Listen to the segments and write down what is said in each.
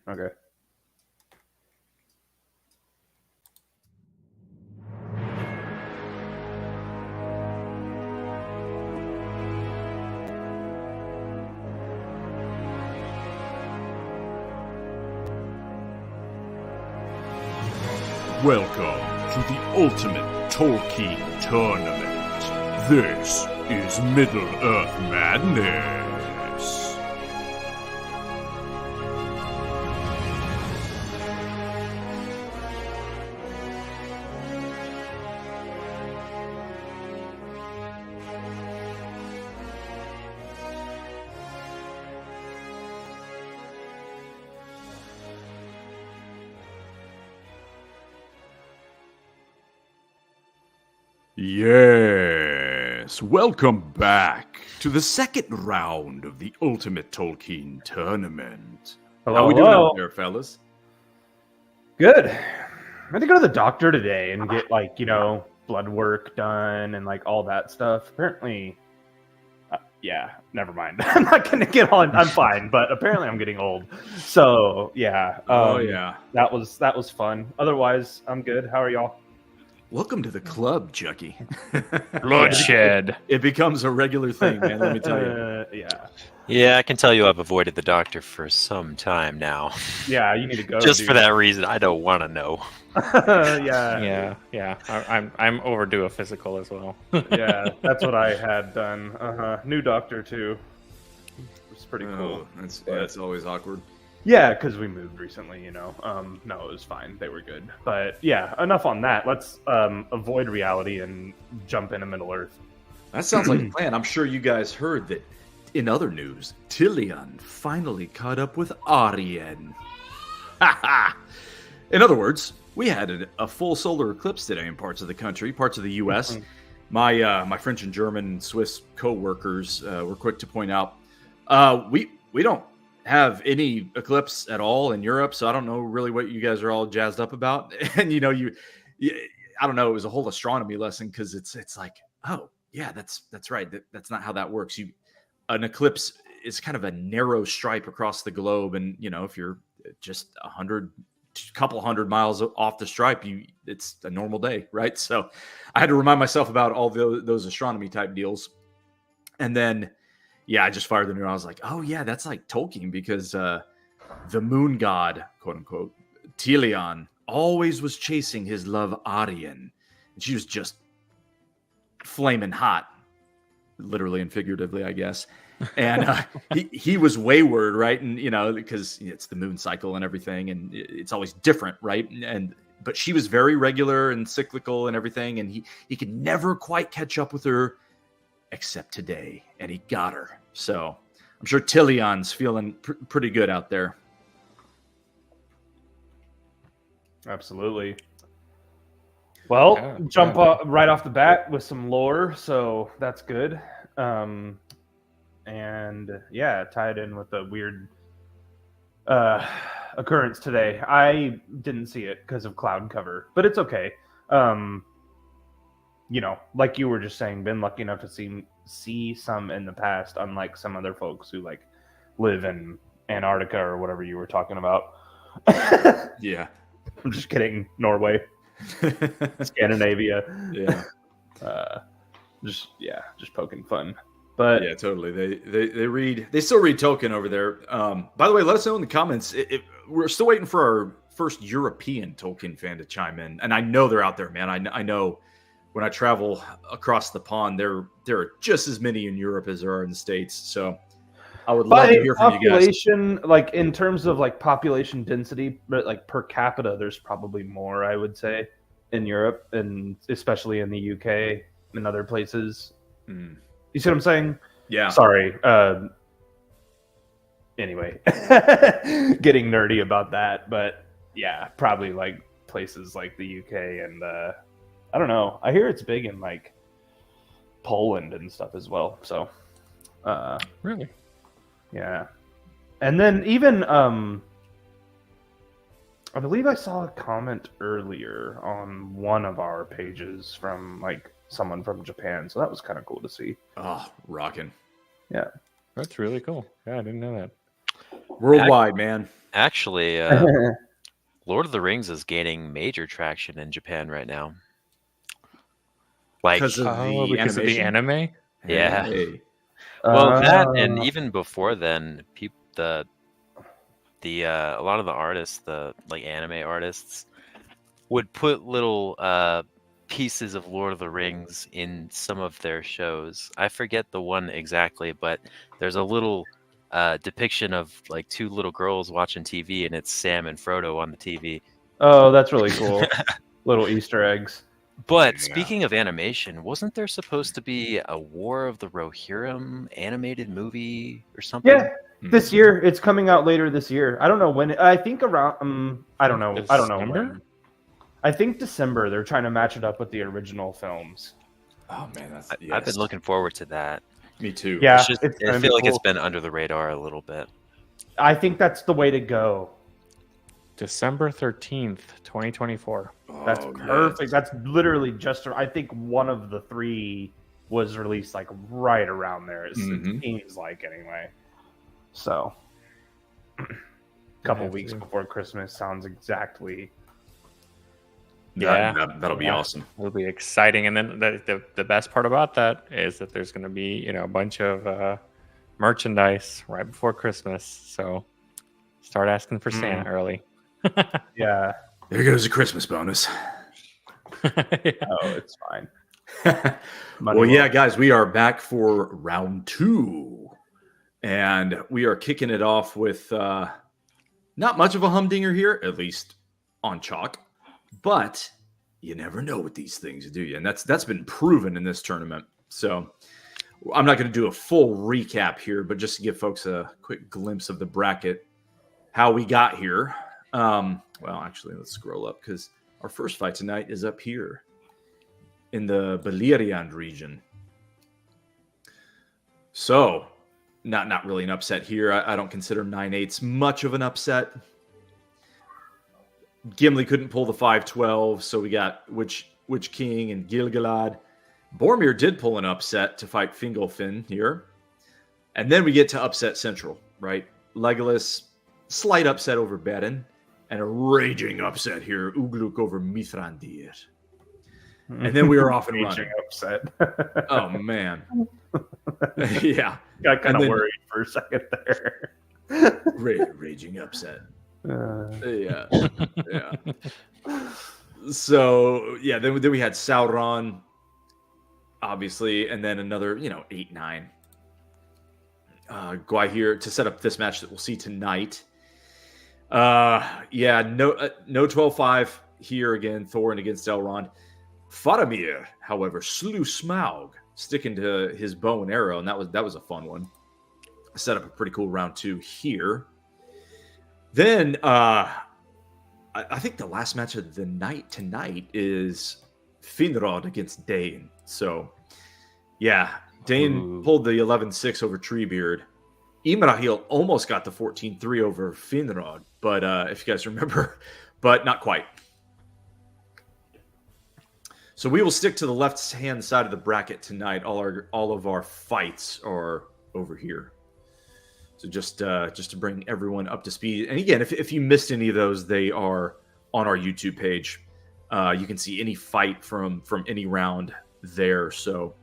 Okay. Welcome to the ultimate Tolkien Tournament. This is Middle-earth Madness. Yes, welcome back to the second round of the Ultimate Tolkien Tournament. How we doing out there, fellas? Good. I had to go to the doctor today and get blood work done and all that stuff. Apparently, yeah, never mind. I'm not gonna get on. I'm fine, but apparently I'm getting old. So yeah. That was fun. Otherwise, I'm good. How are y'all? Welcome to the club, Chucky. Bloodshed. It becomes a regular thing, man, let me tell you. Yeah, I can tell you I've avoided the doctor for some time now. Yeah, you need to go. Just for that reason, I don't want to know. Yeah. I'm overdue a physical as well. Yeah, that's what I had done. New doctor too. It's pretty cool. That's always awkward. Yeah, because we moved recently, No, it was fine. They were good. But yeah, enough on that. Let's avoid reality and jump into Middle-earth. That sounds like a plan. I'm sure you guys heard that in other news, Tilion finally caught up with Arien. In other words, we had a full solar eclipse today in parts of the country, parts of the U.S. My French and German and Swiss co-workers were quick to point out, we don't have any eclipse at all in Europe, so I don't know really what you guys are all jazzed up about. And I don't know, it was a whole astronomy lesson because it's like, oh yeah, that's right. That's not how that works. An eclipse is kind of a narrow stripe across the globe, and if you're just a couple hundred miles off the stripe, it's a normal day, right? So I had to remind myself about all those astronomy type deals, and then. Yeah, I just fired the neuron. I was like, oh, yeah, that's like Tolkien because the moon god, quote unquote, Tilion, always was chasing his love, Arien. And she was just flaming hot, literally and figuratively, I guess. And he was wayward, right? And, because it's the moon cycle and everything, and it's always different, right? But she was very regular and cyclical and everything, and he could never quite catch up with her. Except today, and he got her. So I'm sure Tilion's feeling pretty good out there. Absolutely. Well, jump right off the bat with some lore, so that's good. And yeah, tied in with a weird occurrence today. I didn't see it because of cloud cover, but it's okay. Like you were just saying, been lucky enough to see some in the past, unlike some other folks who live in Antarctica or whatever you were talking about. Yeah. I'm just kidding. Norway. Scandinavia. Yeah. Just poking fun. But yeah, totally. They still read Tolkien over there. By the way, let us know in the comments. We're still waiting for our first European Tolkien fan to chime in. And I know they're out there, man. I know when I travel across the pond, there are just as many in Europe as there are in the States. So I would love to hear from you guys. In terms of population density, but per capita, there's probably more, I would say, in Europe, and especially in the UK and other places. You see what I'm saying? Yeah. Sorry. Anyway, getting nerdy about that, but yeah, probably places like the UK and I don't know. I hear it's big in Poland and stuff as well. So, really, yeah. And then even I believe I saw a comment earlier on one of our pages from someone from Japan. So that was kind of cool to see. Oh, rocking. Yeah, that's really cool. Yeah, I didn't know that. Worldwide, man. Actually, Lord of the Rings is gaining major traction in Japan right now. Like, Because of the because of the animation? anime. yeah. Hey. Well, that and Uh, even before then, a lot of the artists, the like anime artists, would put little pieces of Lord of the Rings in some of their shows. I forget the one exactly, but there's a little depiction of like two little girls watching TV, and it's Sam and Frodo on the TV. oh, that's really cool. Little Easter eggs. But Yeah. speaking of animation, wasn't there supposed to be a War of the Rohirrim animated movie or something? Yeah, this year it's coming out later this year. I don't know when. I think around. I don't know. I don't know December? when. I think December. They're trying to match it up with the original films. Oh man, that's I've been looking forward to that. Me too. Yeah, It's just, it's I gonna feel be like it's cool. been under the radar a little bit. I think that's the way to go. December 13th, 2024. That's Oh, perfect. yes. That's literally just. I think one of the three was released like right around there. It Mhm. seems like anyway. So, a couple have weeks to. before Christmas sounds exactly. Yeah. That'll be Yeah. awesome. It'll be exciting. And then the best part about that is that there's going to be, a bunch of merchandise right before Christmas. So start asking for Santa early. Yeah. There goes a Christmas bonus. Oh, it's fine. Well, yeah, guys, we are back for round 2. And we are kicking it off with not much of a humdinger here, at least on chalk. But you never know with these things, do you? And that's been proven in this tournament. So I'm not going to do a full recap here, but just to give folks a quick glimpse of the bracket, how we got here. Well, actually, let's scroll up because our first fight tonight is up here in the Beleriand region. So, not really an upset here. I don't consider 9/8 much of an upset. Gimli couldn't pull the 5-12, so we got Witch King and Gil-galad. Boromir did pull an upset to fight Fingolfin here. And then we get to upset central, right? Legolas, slight upset over Beren, and a raging upset here, Ugluk over Mithrandir. And then we were off and running. Raging upset. Oh, man. Yeah. Got kind And of then- worried for a second there. Raging upset. Uh, Yeah. Yeah. So, yeah, then we had Sauron, obviously, and then another, 8-9. Gwaihir to set up this match that we'll see tonight. Yeah, no 12-5 here again, Thorin against Elrond. Faramir, however, slew Smaug, sticking to his bow and arrow, and that was a fun one. Set up a pretty cool round 2 here. Then I think the last match of the night tonight is Finrod against Dain. So, yeah, Dain pulled the 11-6 over Treebeard. Imrahil almost got the 14-3 over Finrod, but if you guys remember, but not quite. So we will stick to the left-hand side of the bracket tonight. All of our fights are over here. So just to bring everyone up to speed. And again, if you missed any of those, they are on our YouTube page. You can see any fight from any round there. So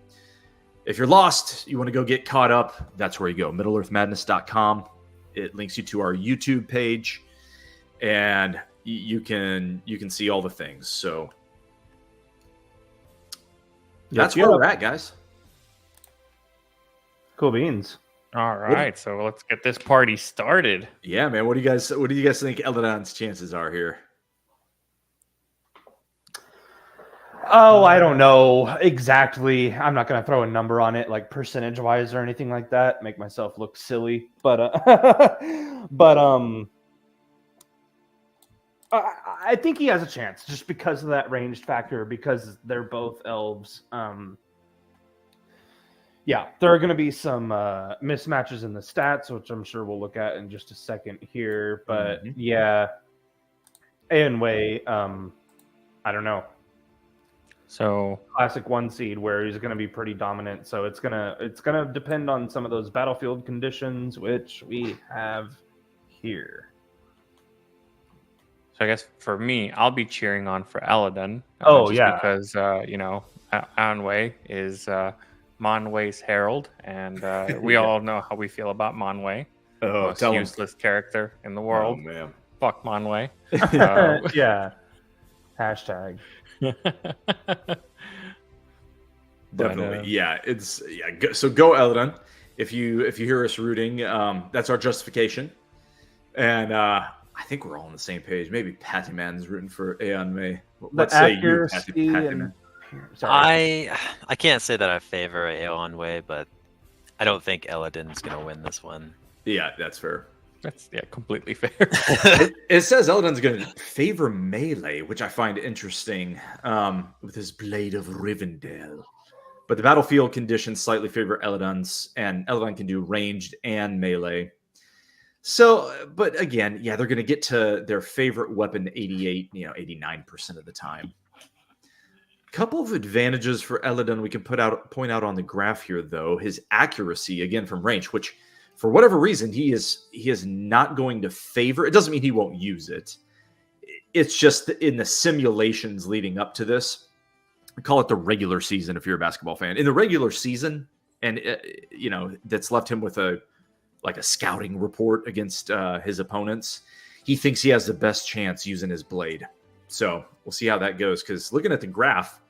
if you're lost, you want to go get caught up, that's where you go. MiddleEarthMadness.com. It links you to our YouTube page, and you can see all the things. So that's where we're at, guys. cool beans. All right, so let's get this party started. Yeah, man. What do you guys think Elladan's chances are here? Oh, I don't know exactly. I'm not going to throw a number on it, like percentage wise or anything like that. Make myself look silly, but I think he has a chance just because of that ranged factor. Because they're both elves. Yeah, there are going to be some mismatches in the stats, which I'm sure we'll look at in just a second here. But yeah, Eonwe, I don't know. So Classic 1 seed where he's going to be pretty dominant. So it's gonna depend on some of those battlefield conditions, which we have here? So I guess for me, I'll be cheering on for Elladan. Oh, just yeah. because Eonwe is Monway's herald, and we Yeah. all know how we feel about Monway. Oh, Most tell him. useless character in the Oh, world. man. Fuck Monway. Yeah. Hashtag. Definitely, So go Elladan. If you hear us rooting, that's our justification, and I think we're all on the same page. Maybe Patty Man's rooting for Eonwe. Let's say you, Patty Man. Sorry. I can't say that I favor Eonwe, but I don't think Elladan's gonna win this one. Yeah, that's fair. That's completely fair. It says Elladan's going to favor melee, which I find interesting, with his Blade of Rivendell. But the battlefield conditions slightly favor Elladan's, and Elladan can do ranged and melee. So, but again, yeah, they're going to get to their favorite weapon 89% of the time. Couple of advantages for Elladan we can point out on the graph here, though. His accuracy, again, from range, which for whatever reason, he is not going to favor. It doesn't mean he won't use it. It's just in the simulations leading up to this. I call it the regular season if you're a basketball fan. In the regular season, and that's left him with a scouting report against his opponents. He thinks he has the best chance using his blade. So we'll see how that goes. Because looking at the graph,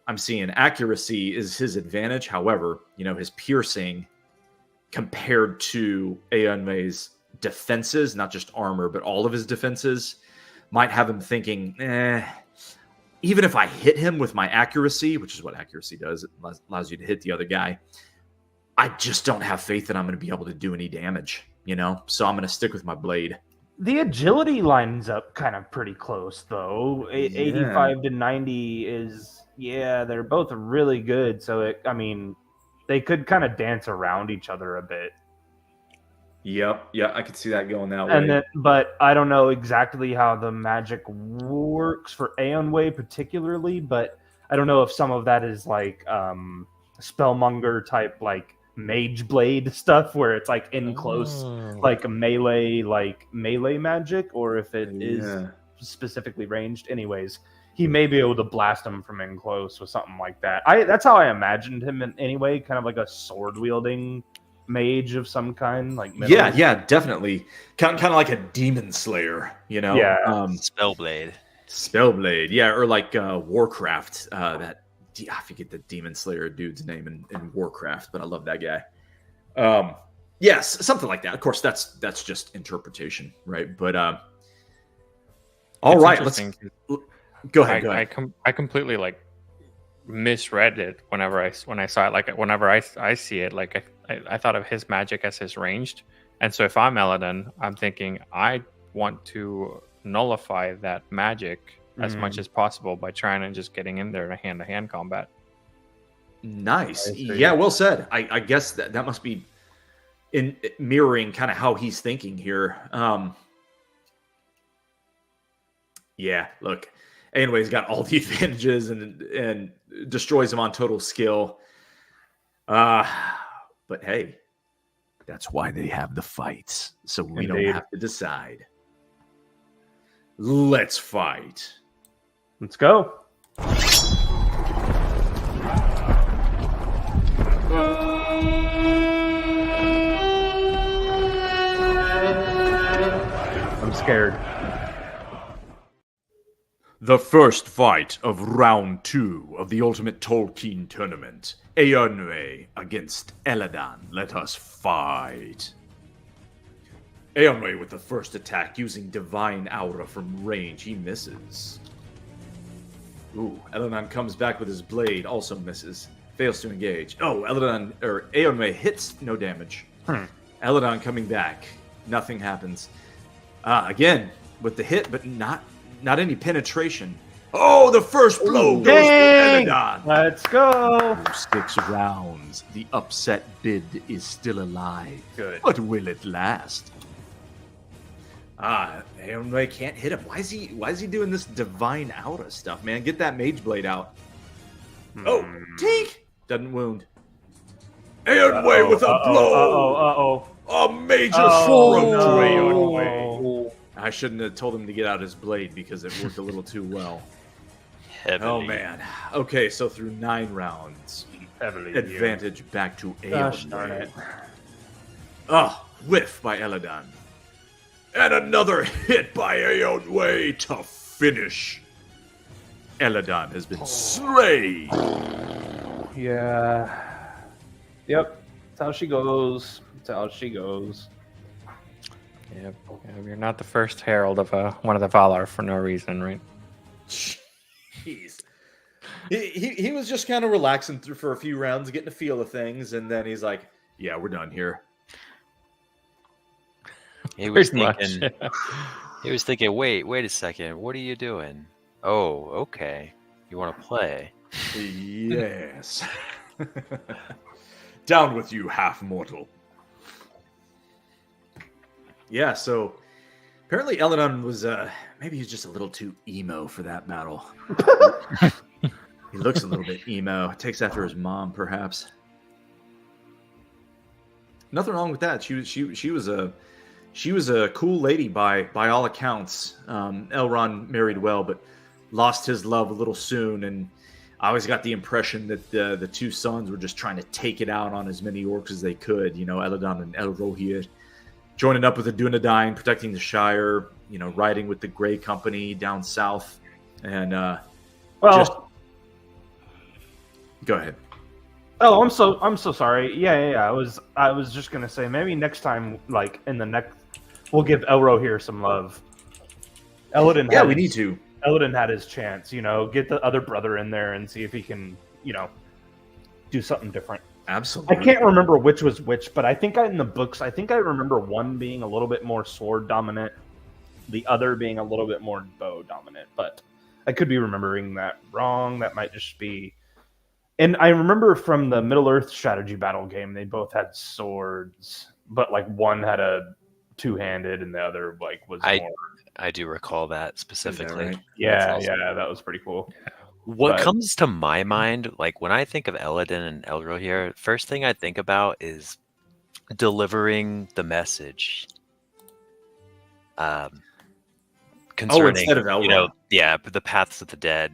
I'm seeing accuracy is his advantage. However, his piercing, compared to Eonwe's defenses, not just armor, but all of his defenses, might have him thinking, even if I hit him with my accuracy, which is what accuracy does, it allows you to hit the other guy, I just don't have faith that I'm going to be able to do any damage, So I'm going to stick with my blade. The agility lines up kind of pretty close, though. 85 to 90 is, they're both really good. So, they could kind of dance around each other a bit. Yep. Yeah, I could see that going that way. But I don't know exactly how the magic works for Eonwe particularly, but I don't know if some of that is like spellmonger type, like mage blade stuff where it's like in close, like a melee magic, or if it is specifically ranged. Anyways, he may be able to blast him from in close with something like that. That's how I imagined him in anyway, kind of like a sword wielding mage of some kind, like definitely kind of like a demon slayer, Spellblade, or like Warcraft. I forget the demon slayer dude's name in Warcraft, but I love that guy. Yes, something like that. Of course, that's just interpretation, right? But all right, let's go ahead. I completely misread it when I saw it. Whenever I see it, I thought of his magic as his ranged, and so if I'm Elladan, I'm thinking I want to nullify that magic as much as possible by trying and just getting in there in a hand-to-hand combat. Nice, yeah, well said. I guess that must be in mirroring kind of how he's thinking here. Yeah, look. Anyway, he's got all the advantages and destroys him on total skill. But hey, that's why they have the fights. So we don't have to decide. Let's fight. Let's go. I'm scared. The first fight of round 2 of the Ultimate Tolkien Tournament. Eonwe against Elladan. Let us fight. Eonwe with the first attack using Divine Aura from range. He misses. Ooh, Elladan comes back with his blade. Also misses. Fails to engage. Oh, Eonwe hits. No damage. Elladan coming back. Nothing happens. Again, with the hit, but not any penetration. Oh, the first blow goes to Elladan. Let's go. 6 rounds. The upset bid is still alive. Good. But will it last? Eonwe can't hit him. Why is he doing this Divine Aura stuff, man? Get that Mage Blade out. Oh, Teak! Doesn't wound. Eonwe with a blow. A major Oh, throat. no. I shouldn't have told him to get out his blade because it worked a little too well. Heavily. Oh man. Okay, so through 9 rounds, Heavily advantage back to Gosh Eonwe. darn it. Whiff by Elladan. And another hit by Eonwe to finish. Elladan has been slain. Yeah. Yep. That's how she goes. That's how she goes. Yep. You're not the first herald of one of the Valar for no reason, right? Jeez. He was just kind of relaxing through for a few rounds, getting a feel of things, and then he's like, "Yeah, we're done here." He was Pretty much. thinking. He was thinking. Wait a second. What are you doing? Oh, okay. You want to play? Yes. Down with you, half mortal. Yeah. So apparently, Elladan was maybe he's just a little too emo for that battle. He looks a little bit emo. Takes after his mom, perhaps. Nothing wrong with that. She was a cool lady by all accounts. Elrond married well, but lost his love a little soon. And I always got the impression that the two sons were just trying to take it out on as many orcs as they could. You know, Elladan and Elrohir, joining up with the Dunedain, protecting the Shire. You know, riding with the Grey Company down south, and go ahead. Oh, I'm so sorry. Yeah. I was just gonna say maybe next time, like in the next, we'll give Elro here some love. Elladan. Yeah, we need to. Elladan had his chance. You know, get the other brother in there and see if he can, do something different. Absolutely. I can't remember which was which, but I think in the books, I remember one being a little bit more sword dominant, the other being a little bit more bow dominant. But I could be remembering that wrong. That might just be. And I remember from the Middle-earth strategy battle game, they both had swords, but like one had a two-handed and the other was more. I do recall that specifically. Right? Yeah, that was pretty cool. What comes to my mind, like when I think of Elladan and Elrohir, first thing I think about is delivering the message. Concerning, instead of Elrond. The paths of the dead.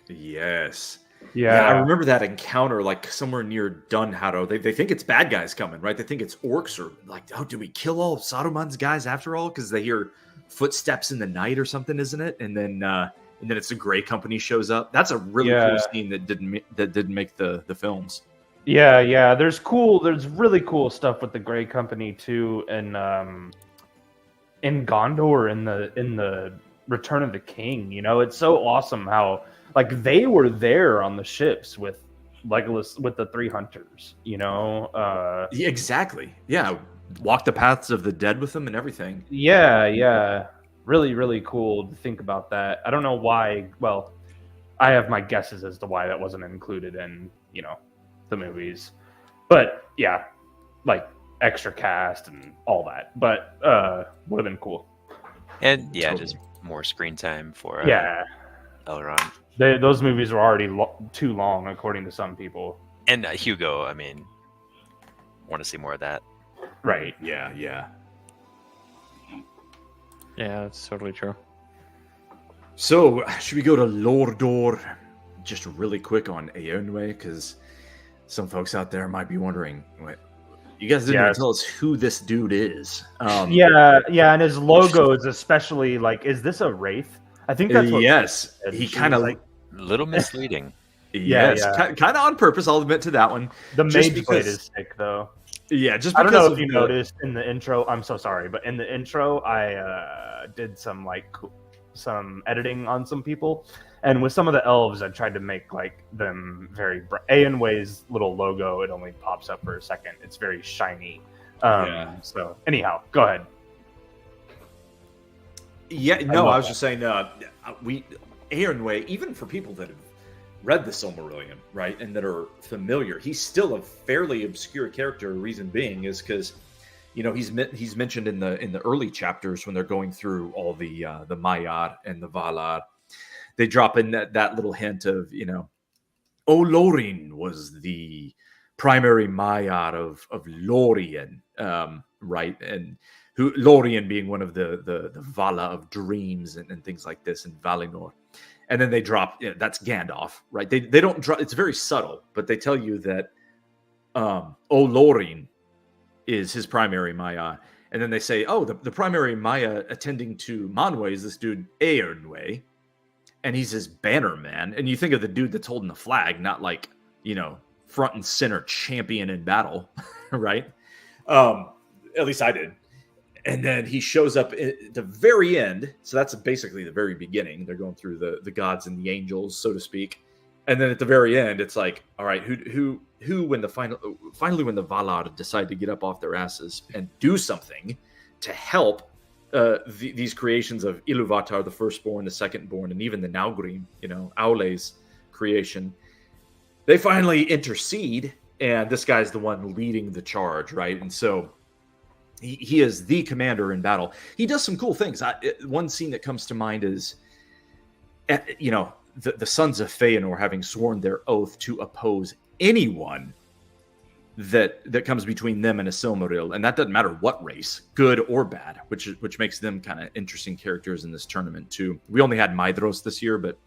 Yes. Yeah, I remember that encounter, like somewhere near Dunhatto. They think it's bad guys coming, right? They think it's orcs, or like, oh, did we kill all of Saruman's guys after all? Because they hear footsteps in the night or something, isn't it? And then it's the Grey Company shows up. That's a really cool scene that didn't make the films. Yeah. There's really cool stuff with the Grey Company too, and in Gondor in the Return of the King. It's so awesome how. Like, they were there on the ships with Legolas, with the 3 hunters, Yeah, exactly. Yeah, walk the paths of the dead with them and everything. Yeah. Really, really cool to think about that. I don't know why. Well, I have my guesses as to why that wasn't included in, the movies. But, yeah, like, extra cast and all that. But, would have been cool. And, just more screen time for Elrond. Those movies were already too long, according to some people. And Hugo, I mean, want to see more of that. Right. Yeah. Yeah, that's totally true. So, should we go to Lordor just really quick on Eonwe? Because some folks out there might be wondering, you guys didn't even tell us who this dude is. And his logo is especially like, is this a wraith? I think that's what. Yes, he kind of like little misleading. Yes, kind of on purpose. I'll admit to that one. The mage blade is sick, though. Yeah, just I because don't know if you noticed in the intro. I'm so sorry, but in the intro, I did some editing on some people, and with some of the elves, I tried to make like them very bright. Eonwe's little logo, it only pops up for a second. It's very shiny. So anyhow, go ahead. Yeah, no, I was just saying, Eonwe, even for people that have read the Silmarillion, right, and that are familiar, he's still a fairly obscure character. Reason being is because, he's mentioned in the early chapters when they're going through all the Maiar and the Valar. They drop in that little hint of, Olorin was the primary Maiar of Lorien, right? And who Lorien being one of the Vala of dreams and things like this, and Valinor. And then they drop, that's Gandalf, right? They don't drop, it's very subtle, but they tell you that Olorin is his primary Maya. And then they say, oh, the primary Maya attending to Manwë is this dude Eonwe, and he's his banner man. And you think of the dude that's holding the flag, not like, front and center champion in battle, right? At least I did. And then he shows up at the very end. So that's basically the very beginning. They're going through the gods and the angels, so to speak. And then at the very end, it's like, all right, who when finally when the Valar decide to get up off their asses and do something to help these creations of Ilúvatar, the firstborn, the secondborn, and even the Naugrim, Aule's creation, they finally intercede, and this guy's the one leading the charge, right? And so he is the commander in battle. He does some cool things. One scene that comes to mind is, the sons of Feanor having sworn their oath to oppose anyone that comes between them and a Silmaril, and that doesn't matter what race, good or bad, which makes them kind of interesting characters in this tournament too. We only had Maedhros this year, but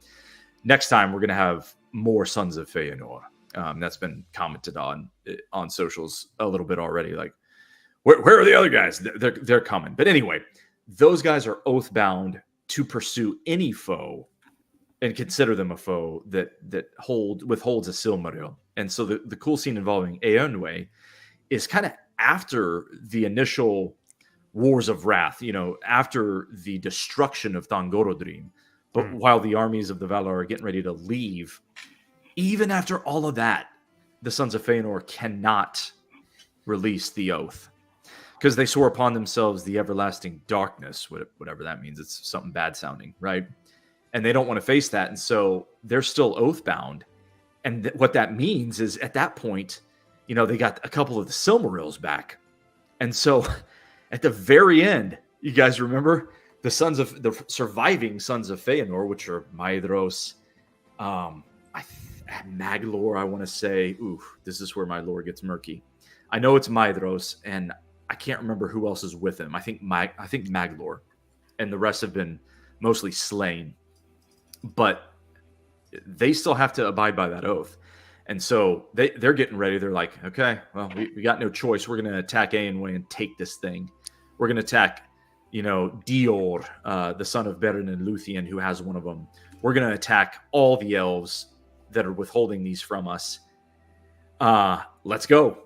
next time we're going to have more sons of Feanor. That's been commented on socials a little bit already. Like, where are the other guys? They're coming. But anyway, those guys are oath bound to pursue any foe and consider them a foe that withholds a Silmaril. And so the cool scene involving Eonwe is kind of after the initial Wars of Wrath, after the destruction of Thangorodrim. But while the armies of the Valar are getting ready to leave, even after all of that, the Sons of Feanor cannot release the oath, because they swore upon themselves the everlasting darkness, whatever that means. It's something bad sounding, right? And they don't want to face that. And so they're still oath bound. And what that means is at that point, they got a couple of the Silmarils back. And so at the very end, you guys remember the surviving Sons of Feanor, which are Maedhros, Maglor, I want to say. Ooh, this is where my lore gets murky. I know it's Maedhros, and I can't remember who else is with him. I think Maglor, and the rest have been mostly slain. But they still have to abide by that oath. And so they're getting ready. They're like, okay, well, we got no choice. We're going to attack Eonwe and take this thing. We're going to attack, Dior, the son of Beren and Luthien, who has one of them. We're going to attack all the elves that are withholding these from us. Let's go.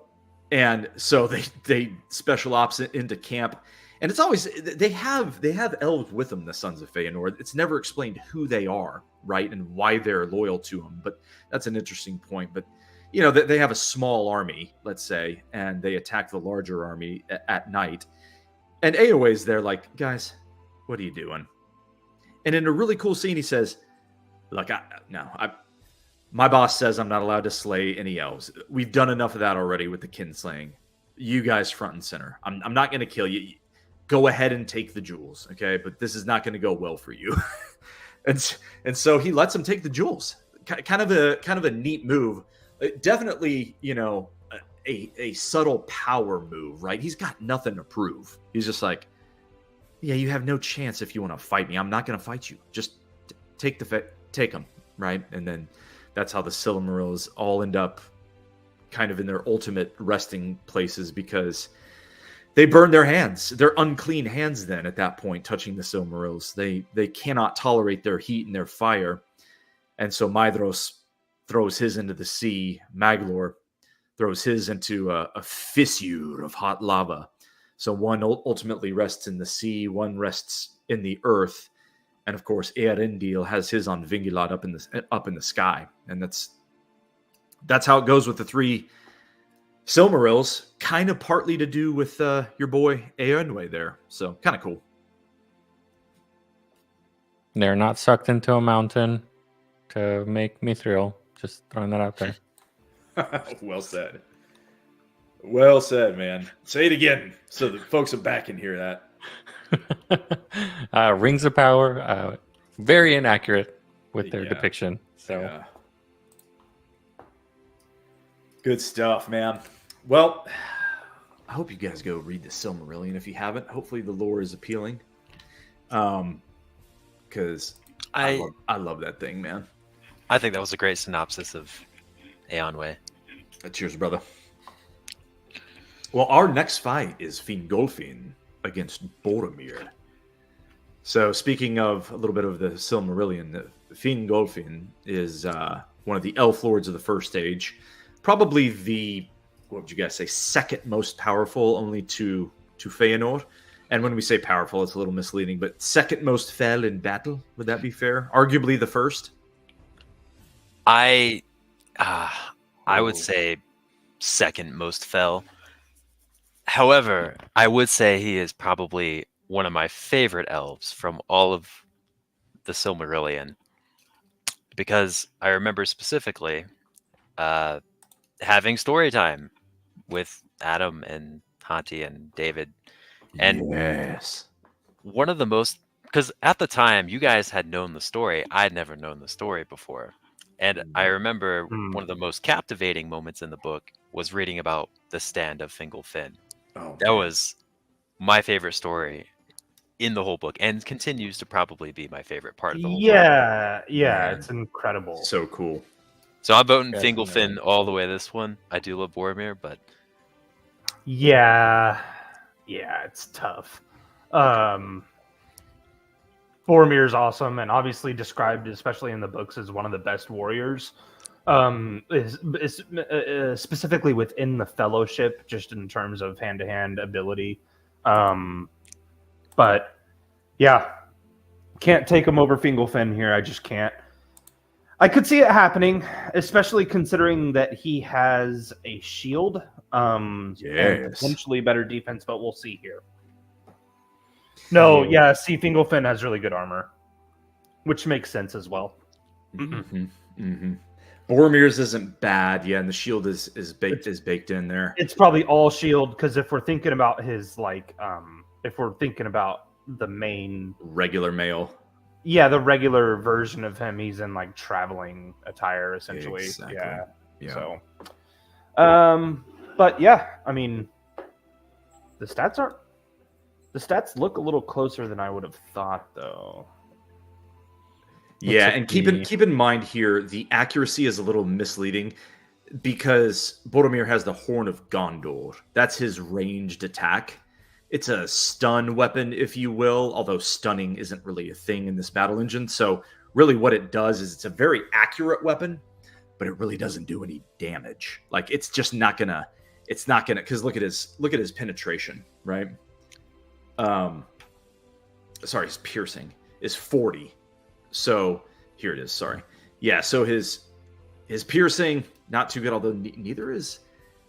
And so they special ops into camp. And it's always, they have elves with them, the Sons of Feanor. It's never explained who they are, right, and why they're loyal to them. But that's an interesting point. But, they have a small army, let's say, and they attack the larger army at night. And Eowyn's there like, guys, what are you doing? And in a really cool scene, he says, look, my boss says I'm not allowed to slay any elves. We've done enough of that already with the kinslaying. You guys front and center. I'm not going to kill you. Go ahead and take the jewels, okay? But this is not going to go well for you. and so he lets him take the jewels. Kind of a neat move. Definitely, a subtle power move, right? He's got nothing to prove. He's just like, yeah, you have no chance if you want to fight me. I'm not going to fight you. Just take them, right? And then that's how the Silmarils all end up kind of in their ultimate resting places, because they burn their hands. They're unclean hands then at that point, touching the Silmarils. They cannot tolerate their heat and their fire. And so Maedhros throws his into the sea. Maglor throws his into a fissure of hot lava. So one ultimately rests in the sea, one rests in the earth. And of course, Eärendil has his on Vingilad up in the sky. And that's how it goes with the three Silmarils, kind of partly to do with your boy Eonwe there. So kind of cool. They're not sucked into a mountain to make Mithril. Just throwing that out there. Well said. Well said, man. Say it again so the folks at back can hear that. Rings of power, very inaccurate with their depiction. So, yeah. Good stuff, man. Well, I hope you guys go read the Silmarillion if you haven't. Hopefully the lore is appealing. Because I love that thing, man. I think that was a great synopsis of Eonwe. Cheers, brother. Well, our next fight is Fingolfin against Boromir. So, speaking of a little bit of the Silmarillion, Fingolfin is one of the elf lords of the First Age. Probably the, what would you guys say, second most powerful, only to Feanor. And when we say powerful, it's a little misleading, but second most fell in battle. Would that be fair? Arguably the first? I would say second most fell. However, I would say he is probably one of my favorite elves from all of the Silmarillion. Because I remember specifically having story time with Adam and Hanti and David. And yes. One of the most, because at the time you guys had known the story, I had never known the story before. And I remember one of the most captivating moments in the book was reading about the stand of Fingolfin. Oh, that was my favorite story in the whole book, and continues to probably be my favorite part of the whole book. Yeah, Man. it's incredible. So cool. So I'm voting Fingolfin all the way this one. I do love Boromir, but yeah, it's tough. Boromir's awesome, and obviously described, especially in the books, as one of the best warriors. Is specifically within the Fellowship, just in terms of hand-to-hand ability. But yeah, can't take him over Fingolfin here. I just can't. I could see it happening, especially considering that he has a shield. And potentially better defense, but we'll see here. No, yeah, see, Fingolfin has really good armor, which makes sense as well. Mm-hmm. Mm-hmm. Boromir's isn't bad, yeah, and the shield is baked in there. It's probably all shield, because if we're thinking about his if we're thinking about the main regular male, yeah, the regular version of him, he's in like traveling attire essentially. Exactly. Yeah. So, but yeah, I mean, the stats look a little closer than I would have thought, though. Yeah, and keep in mind here, the accuracy is a little misleading because Boromir has the Horn of Gondor. That's his ranged attack. It's a stun weapon, if you will, although stunning isn't really a thing in this battle engine. So really what it does is it's a very accurate weapon, but it really doesn't do any damage. Like it's just not gonna, because look at his penetration, right? Sorry, his piercing is 40. So here it is. Sorry. Yeah. So his piercing, not too good, although neither is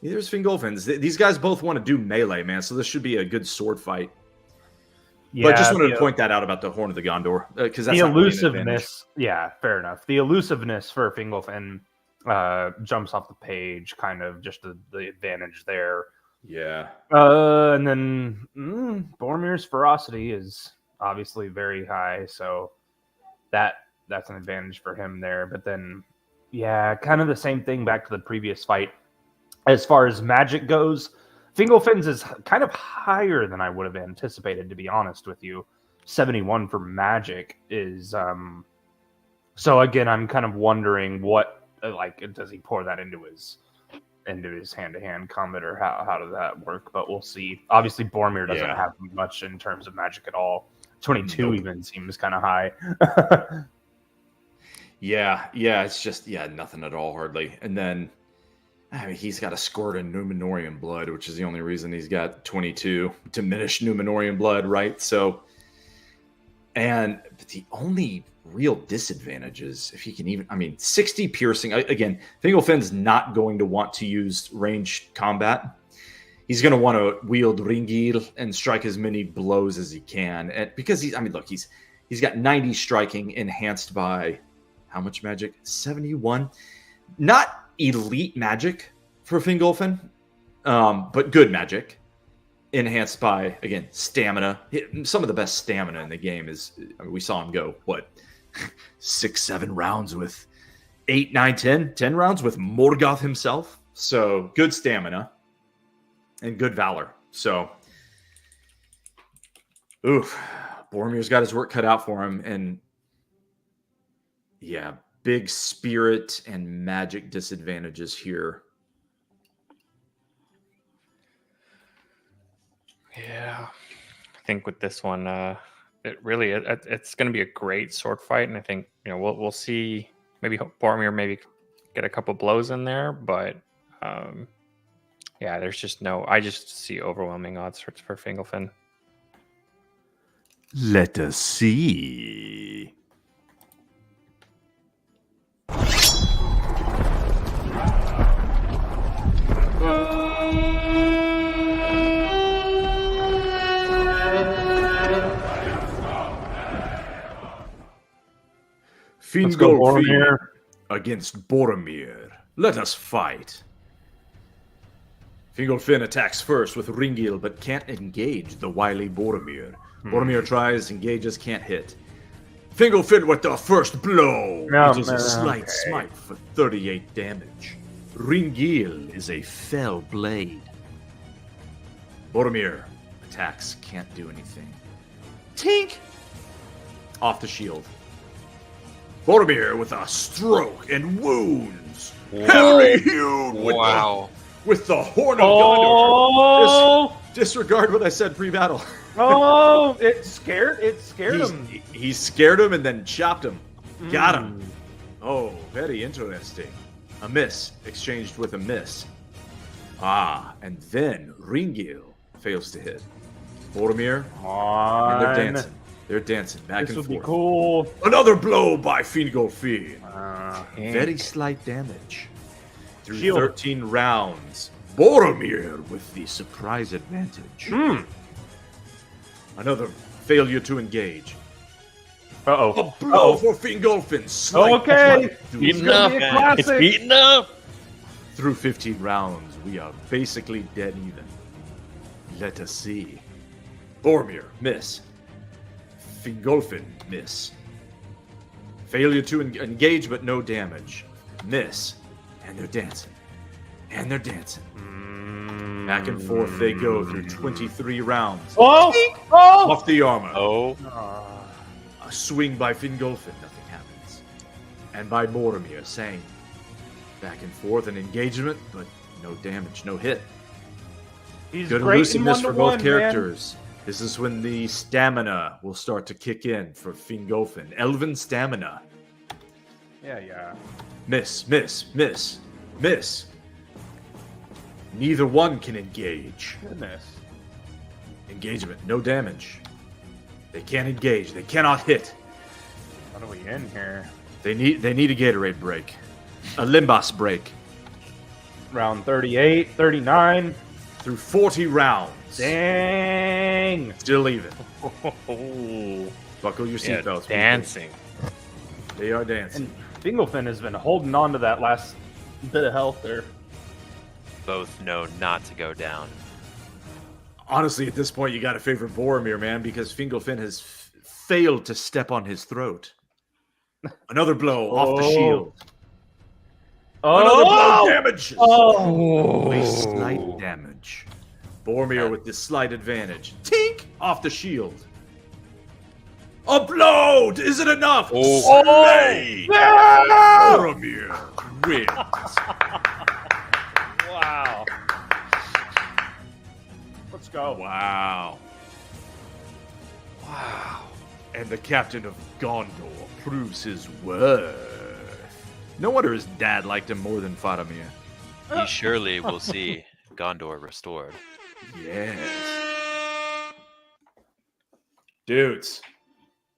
Fingolfin's. These guys both want to do melee, man. So this should be a good sword fight. Yeah, but just wanted to point that out about the Horn of the Gondor, because that's the elusiveness. Yeah, fair enough. The elusiveness for Fingolfin jumps off the page, kind of just the advantage there. Yeah. And then Boromir's ferocity is obviously very high, so that's an advantage for him there. But then, yeah, kind of the same thing back to the previous fight. As far as magic goes, Fingolfin's is kind of higher than I would have anticipated, to be honest with you. 71 for magic is so again, I'm kind of wondering what, does he pour that into his hand-to-hand combat, or how does that work? But we'll see. Obviously Boromir doesn't have much in terms of magic at all. 22 even seems kind of high. yeah, it's just nothing at all hardly. And then I mean, he's got a squirt of Numenorian blood, which is the only reason he's got 22 diminished Numenorian blood, right? So, but the only real disadvantage is if he can 60 piercing. Again, Fingolfin's not going to want to use ranged combat. He's going to want to wield Ringir and strike as many blows as he can. And because he's got 90 striking enhanced by how much magic? 71. Not elite magic for Fingolfin, but good magic enhanced by, again, stamina. Some of the best stamina in the game is, we saw him go 6-7 rounds with 8, 9, 10 rounds with Morgoth himself. So good stamina. and good valor. So, oof, Boromir's got his work cut out for him, and yeah, big spirit and magic disadvantages here. Yeah, I think with this one, it's going to be a great sword fight, and I think we'll see maybe Boromir maybe get a couple blows in there, but yeah, there's just I just see overwhelming odds for Fingolfin. Let us see. Fingolfin against Boromir. Let us fight. Fingolfin attacks first with Ringil, but can't engage the wily Boromir. Boromir tries, engages, can't hit. Fingolfin with the first blow. It is a slight smite for 38 damage. Ringil is a fell blade. Boromir attacks, can't do anything. Tink! Off the shield. Boromir with a stroke and wounds. Heavily healed with the Horn of Gondor. Disregard what I said pre-battle. Oh, it scared him. He scared him and then chopped him. Got him. Oh, very interesting. A miss exchanged with a miss. And then Ringil fails to hit. Boromir, and they're dancing. They're dancing back and forth. This would be cool. Another blow by Fingolfin. Very slight damage. Through 13 rounds, Boromir with the surprise advantage. Another failure to engage. A blow for Fingolfin. Okay. Beaten up. It's beaten up. Through 15 rounds, we are basically dead even. Let us see. Boromir, miss. Fingolfin, miss. Failure to engage, but no damage. Miss. And they're dancing. And they're dancing. Back and forth they go through 23 rounds. Off the armor. A swing by Fingolfin, nothing happens. And by Boromir, same. Back and forth, an engagement, but no damage, no hit. He's good elusiveness for both characters. Man. This is when the stamina will start to kick in for Fingolfin. Elven stamina. Yeah. Miss. Neither one can engage. Goodness. Engagement, no damage. They can't engage. They cannot hit. What are we in here? They need a Gatorade break. A Limbas break. Round 38, 39. Through 40 rounds. Dang. Still even. Buckle your seatbelts. Dancing. They are dancing. And Fingolfin has been holding on to that last bit of health there. Both know not to go down. Honestly, at this point, you got to favor Boromir, man, because Fingolfin has failed to step on his throat. Another blow off the shield. Another blow damages. Only slight damage. Boromir with this slight advantage. Tink! Off the shield. A blow! Is it enough? Slay! Yeah! Boromir wins. Wow. Let's go. Wow. And the captain of Gondor proves his worth. No wonder his dad liked him more than Faramir. He surely will see Gondor restored. Yes. Dudes,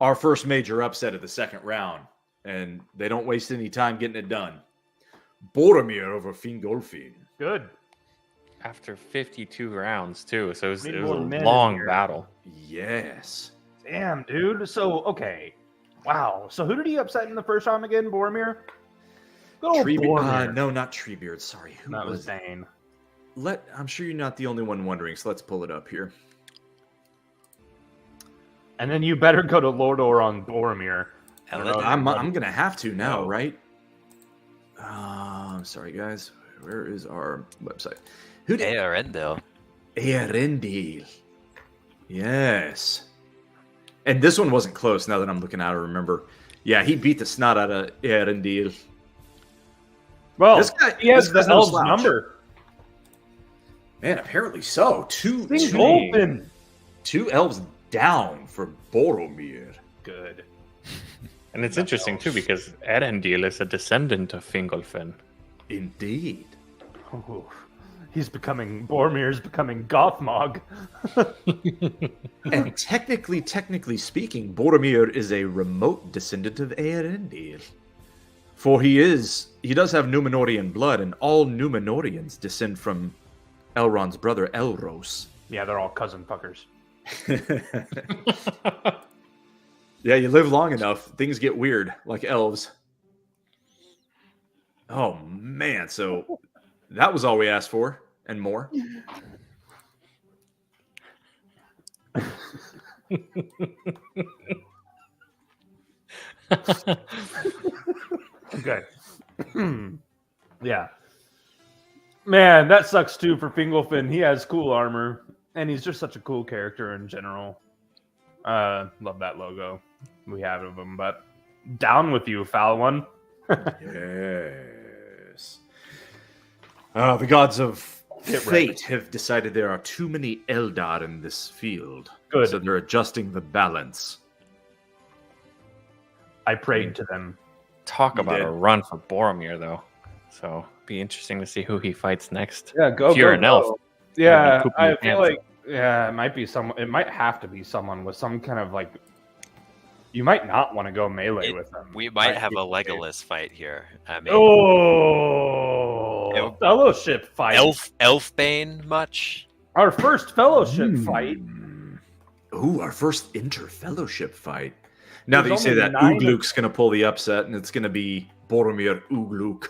our first major upset of the second round, and they don't waste any time getting it done. Boromir over Fingolfin. Good. After 52 rounds, too, so it was a minute long here. battle. Yes. Damn, dude. So, okay. Wow. So who did he upset in the first round again? Boromir? Good old Boromir. No, not Treebeard. Sorry. Who That was was Dain. I'm sure you're not the only one wondering, so let's pull it up here. And then you better go to Lordor on Boromir. I'm going to have to now, right? I'm sorry, guys. Where is our website? Arendelle. Earendil. Yes. And this one wasn't close now that I'm looking at it, remember. Yeah, he beat the snot out of Earendil. Well, This guy- he has this the guy's no elf's slouch. number. Man, apparently so. Two Fingolfin. elves down for Boromir. Good. And it's interesting too because Erendiel is a descendant of Fingolfin. Indeed. Ooh, Boromir's becoming Gothmog. And technically speaking, Boromir is a remote descendant of Eärendil. For he does have Númenorian blood, and all Númenorians descend from Elrond's brother Elros. Yeah, they're all cousin fuckers. Yeah, you live long enough, things get weird, like elves. Oh man, so that was all we asked for, and more. Okay. Yeah. Man, that sucks too for Fingolfin. He has cool armor, and he's just such a cool character in general. Love that logo we have of him, but down with you, foul one. Yes. The gods of fate have decided there are too many Eldar in this field. Good. So they're adjusting the balance. I prayed to them. Talk about did. a run for Boromir, though. So be interesting to see who he fights next. Yeah, go. If you're go, an go. elf, Yeah, pooping I your feel pants. like it might be someone. It might have to be someone with some kind of like. You might not want to go melee with them. We might have a Legolas fight here. I mean, Oh, fellowship fight. Elfbane much? Our first fellowship fight. Ooh, our first interfellowship fight. Now that you There's say only that, 9 Ugluk's going to pull the upset, and it's going to be Boromir Ugluk.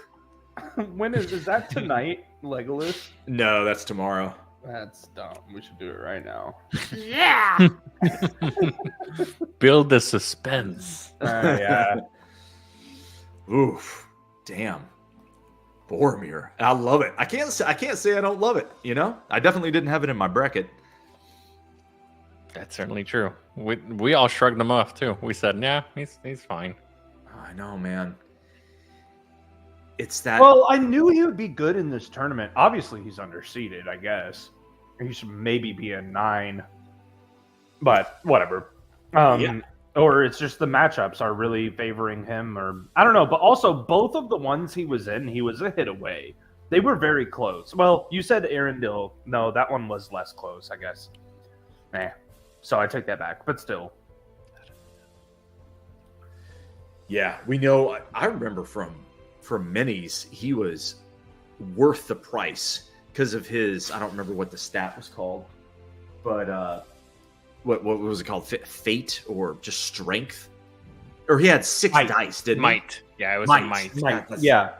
When is that tonight, Legolas? No, that's tomorrow. That's dumb. We should do it right now. build the suspense. Yeah. Oof, damn, Boromir. I love it. I can't say I don't love it. You know, I definitely didn't have it in my bracket. That's certainly true. We all shrugged him off too. We said, "Yeah, he's fine." I know, man. It's that. Well, I knew he would be good in this tournament. Obviously, he's underseeded, I guess. He should maybe be a 9. But whatever. Yeah. Or it's just the matchups are really favoring him, or I don't know. But also, both of the ones he was in, he was a hit away. They were very close. Well, you said Eärendil. No, that one was less close, I guess. So I take that back. But still. Yeah, we know. I remember from minis, he was worth the price because of his. I don't remember what the stat was called, but what was it called? Fate or just strength? Or he had 6 dice, didn't Might. Yeah, it was Might. a might. Yeah.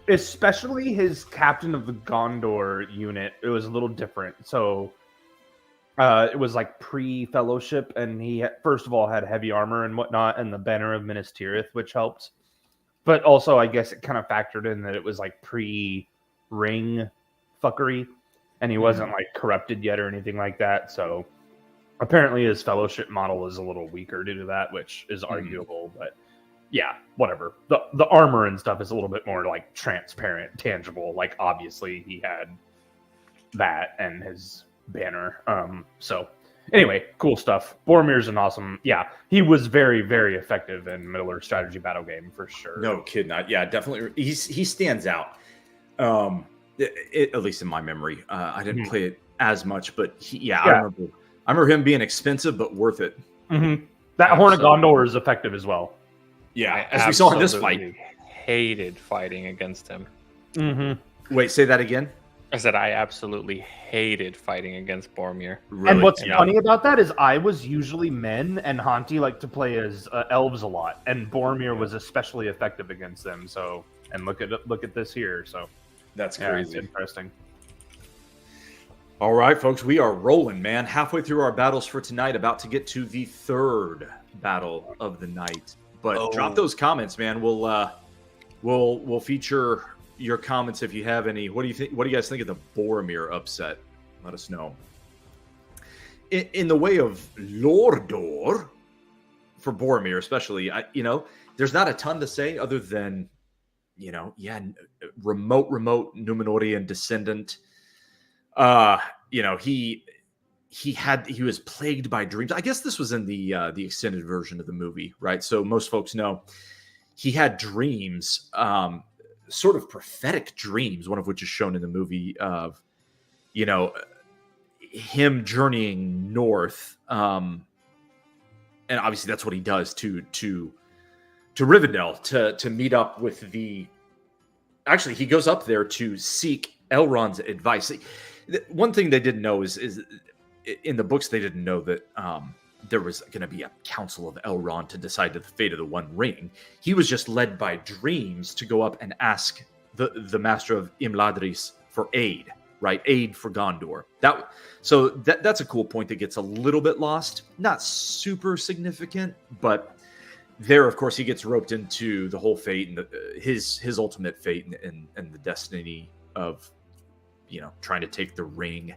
Especially his captain of the Gondor unit. It was a little different. So it was like pre-fellowship, and he first of all had heavy armor and whatnot, and the banner of Minas Tirith, which helped. But also, I guess it kind of factored in that it was like pre-ring fuckery, and he wasn't like corrupted yet or anything like that. So apparently his fellowship model is a little weaker due to that, which is arguable. But yeah, whatever. The armor and stuff is a little bit more like transparent, tangible. Like obviously he had that and his banner. So anyway, cool stuff. Boromir's an awesome. Yeah, he was very, very effective in Middle-earth strategy battle game for sure. No kidding. Yeah, definitely. He stands out. At least in my memory, I didn't play it as much, but I remember him being expensive but worth it. That Horn of Gondor is effective as well. Yeah, I as we saw in this absolutely fight. Hated fighting against him. Wait, say that again. I said I absolutely hated fighting against Boromir. Really? And what's funny about that is I was usually men, and Hanti liked to play as elves a lot, and Boromir was especially effective against them. So, and look at this here. So That's yeah, it's crazy. interesting. All right, folks, we are rolling, man. Halfway through our battles for tonight, about to get to the 3rd battle of the night. But drop those comments, man. We'll feature your comments if you have any. What do you think? What do you guys think of the Boromir upset? let us know. In the way of Lordor, for Boromir especially, there's not a ton to say other than, remote Númenórean descendant. He was plagued by dreams. I guess this was in the extended version of the movie, right? So most folks know he had dreams, sort of prophetic dreams, one of which is shown in the movie of, him journeying north, and obviously that's what he does to Rivendell to meet up with the. Actually, he goes up there to seek Elrond's advice. One thing they didn't know is in the books they didn't know that there was going to be a council of Elrond to decide the fate of the One Ring. He was just led by dreams to go up and ask the Master of Imladris for aid. Right, aid for Gondor. That's a cool point that gets a little bit lost. Not super significant, but there, of course, he gets roped into the whole fate and his ultimate fate and the destiny of, trying to take the ring,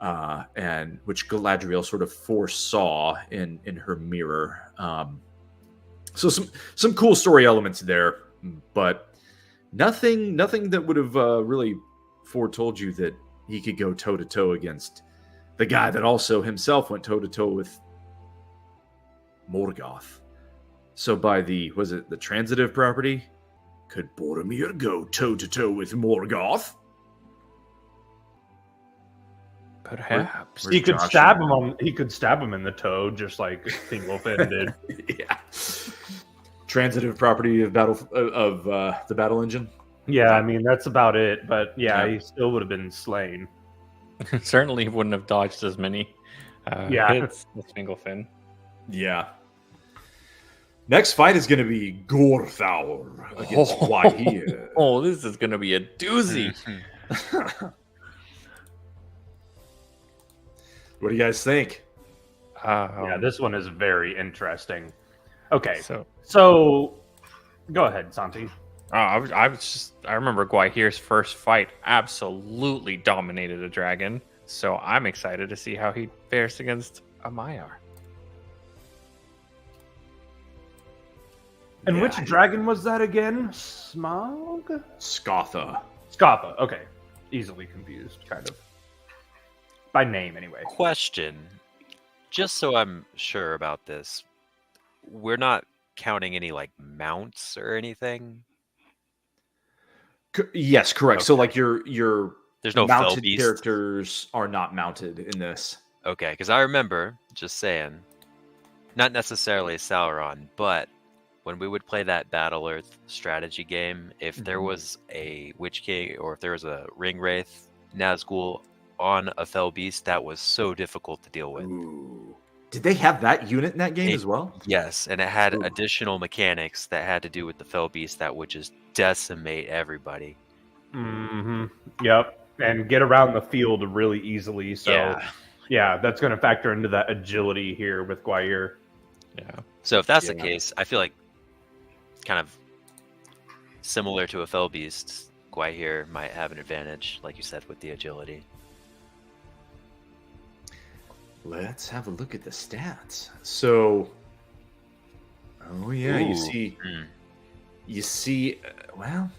and which Galadriel sort of foresaw in her mirror. So some cool story elements there, but nothing that would have really foretold you that he could go toe-to-toe against the guy that also himself went toe-to-toe with Morgoth. So by the transitive property, could Boromir go toe-to-toe with Morgoth? Perhaps. He could stab him he could stab him in the toe, just like Fingolfin did. Yeah. Transitive property of the battle engine. Yeah, I mean that's about it. But yeah, he still would have been slain. Certainly wouldn't have dodged as many hits as Fingolfin. Yeah. Next fight is going to be Gorthaur against Gwaihir. Oh, this is going to be a doozy. What do you guys think? Yeah, this one is very interesting. Okay, so go ahead, Santi. I remember Gwaihir's first fight absolutely dominated a dragon, so I'm excited to see how he fares against a Maiar. And which dragon was that again? Smaug? Scatha. Scatha, okay. Easily confused, kind of. By name, anyway. Question. Just so I'm sure about this, we're not counting any, mounts or anything? Yes, correct. Okay. So, your there's no mounted fell beast characters are not mounted in this. Okay, because I remember, just saying, not necessarily Sauron, but when we would play that Battle Earth strategy game, if there was a Witch King or if there was a Ring Wraith Nazgul on a fell beast, that was so difficult to deal with. Ooh. Did they have that unit in that game as well? Yes, and it had additional mechanics that had to do with the fell beast that would just decimate everybody. Mm-hmm. Yep, and get around the field really easily. So, yeah that's going to factor into that agility here with Gwaihir. Yeah. So if that's the case, I feel like kind of similar to a fell beast, Gwaihir might have an advantage, like you said, with the agility. Let's have a look at the stats. So, you see, well,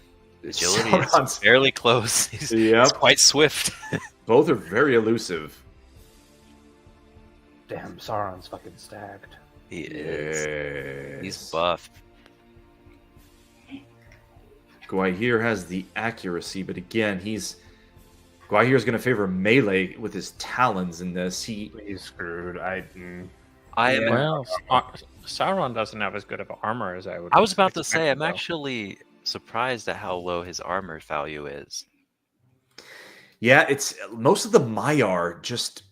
agility is fairly close. He's quite swift. Both are very elusive. Damn, Sauron's fucking stacked. He is. He's buffed. Gwaihir has the accuracy, but again, Gwaihir is going to favor melee with his talons in this. He's screwed. Sauron doesn't have as good of armor as I would. I was about to say, I'm actually surprised at how low his armor value is. Yeah, it's most of the Maiar just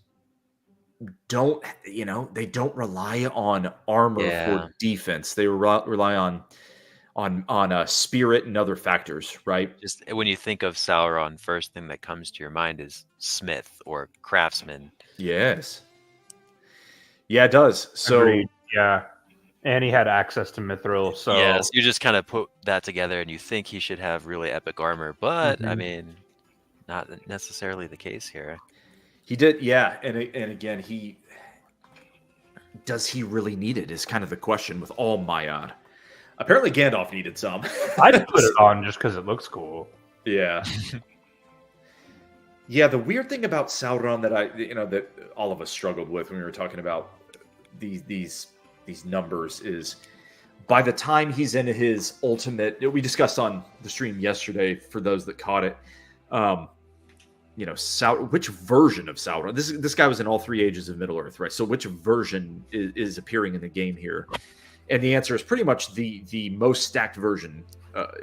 don't, they don't rely on armor for defense. They rely on spirit and other factors, right? Just when you think of Sauron, first thing that comes to your mind is smith or craftsman. Yes. Yeah, it does. So agreed. Yeah, and he had access to Mithril. So yes, you just kind of put that together, and you think he should have really epic armor, but I mean, not necessarily the case here. He did, yeah. And again, does he really need it? Is kind of the question with all Maiar. Apparently, Gandalf needed some. I'd put it on just because it looks cool. Yeah. Yeah, the weird thing about Sauron that all of us struggled with when we were talking about these numbers is by the time he's in his ultimate, we discussed on the stream yesterday for those that caught it, which version of Sauron? This guy was in all 3 ages of Middle Earth, right? So which version is appearing in the game here? And the answer is pretty much the most stacked version.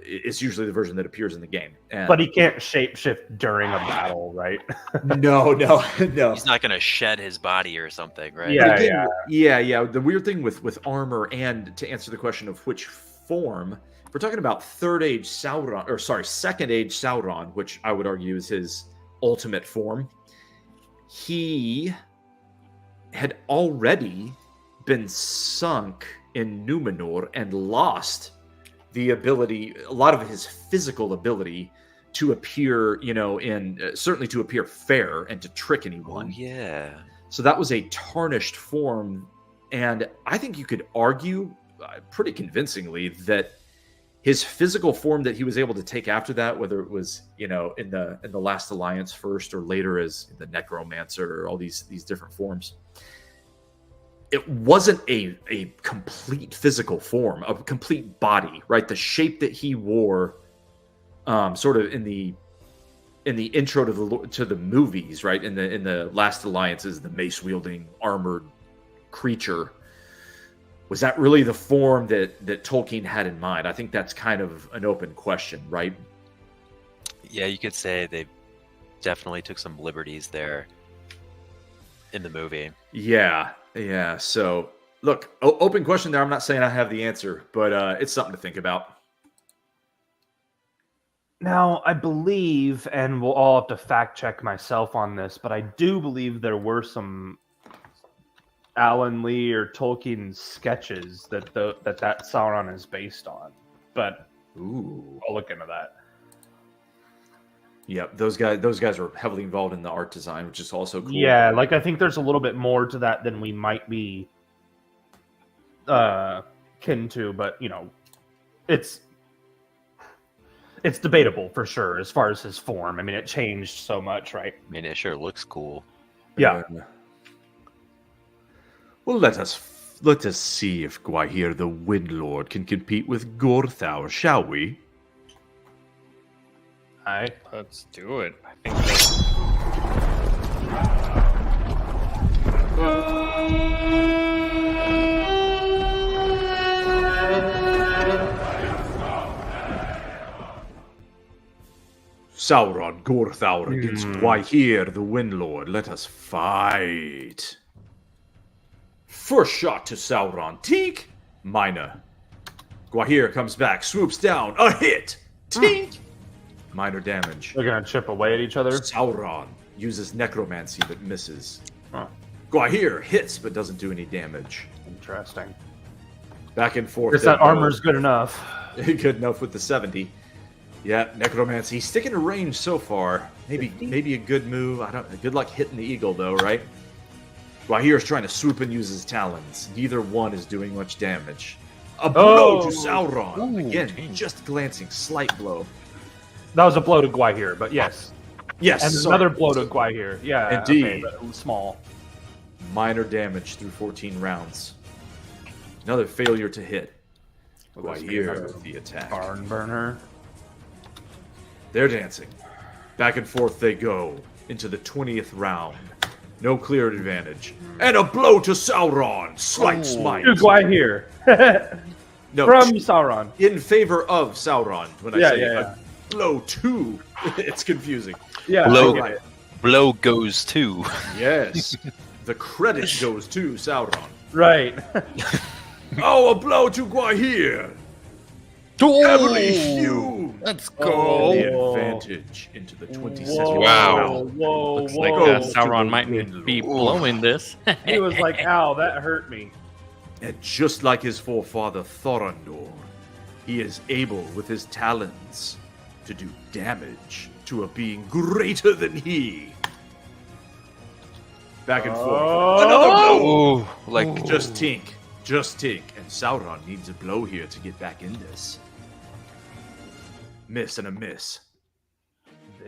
Is usually the version that appears in the game. But he can't shapeshift during a battle, right? No. He's not going to shed his body or something, right? Yeah. The weird thing with armor, and to answer the question of which form, we're talking about second age Sauron, which I would argue is his ultimate form. He had already been sunk in Numenor and lost the ability, a lot of his physical ability to appear, certainly to appear fair and to trick anyone. Oh, yeah. So that was a tarnished form. And I think you could argue pretty convincingly that his physical form that he was able to take after that, whether it was, in the Last Alliance first or later as the Necromancer or all these different forms, it wasn't a complete physical form, a complete body, right? The shape that he wore, sort of in the intro to the movies, right? In the Last Alliance, is the mace wielding armored creature. Was that really the form that Tolkien had in mind? I think that's kind of an open question, right? Yeah, you could say they definitely took some liberties there in the movie. Yeah. So, look, open question there. I'm not saying I have the answer, but it's something to think about. Now, I believe, and we'll all have to fact check myself on this, but I do believe there were some Alan Lee or Tolkien sketches that Sauron is based on. But I'll look into that. Yep, those guys were heavily involved in the art design, which is also cool. Yeah, I think there's a little bit more to that than we might be kin to, but it's debatable for sure as far as his form. I mean, it changed so much, right? I mean, it sure looks cool. Yeah. Well, let us see if Gwaihir the Windlord can compete with Gorthau, shall we? Let's do it. I think that's... Sauron, Gorthau against Gwaihir the Windlord. Let us fight. First shot to Sauron. Tink! Minor. Gwaihir comes back, swoops down. A hit! Tink! Minor damage. They're going to chip away at each other? Sauron uses necromancy but misses. Huh. Gwaihir hits but doesn't do any damage. Interesting. Back and forth. Guess that armor's good enough. Good enough with the 70. Yeah, necromancy. Sticking to range so far. Maybe a good move. Good luck hitting the eagle though, right? Gwaihir's trying to swoop and use his talons. Neither one is doing much damage. A blow to Sauron. Ooh, Again, dang. just glancing. Slight blow. That was a blow to Gwaihir, but yes. Yes. And another blow to Gwaihir. Yeah, Indeed. Okay, but small. Minor damage through 14 rounds. Another failure to hit. Gwaihir with the attack. Barn burner. They're dancing. Back and forth they go into the 20th round. No clear advantage. And a blow to Sauron. Slight smite. To Gwaihir. No, From Sauron. in favor of Sauron. When I say yeah. a blow to, it's confusing. Yeah. Blow, I get it. blow goes to. Yes. The credit goes to Sauron. Right. Oh, a blow to Gwaihir. Heavily hewn. Let's go. The advantage into the 22nd Wow. round. Whoa, Looks whoa. like to Sauron the might Windlord. be blowing this. He was like, ow, that hurt me. And just like his forefather Thorondor, he is able with his talons to do damage to a being greater than he. Back and forth. Oh! Another blow. Ooh, like Just tink. And Sauron needs a blow here to get back in this. Miss and a miss.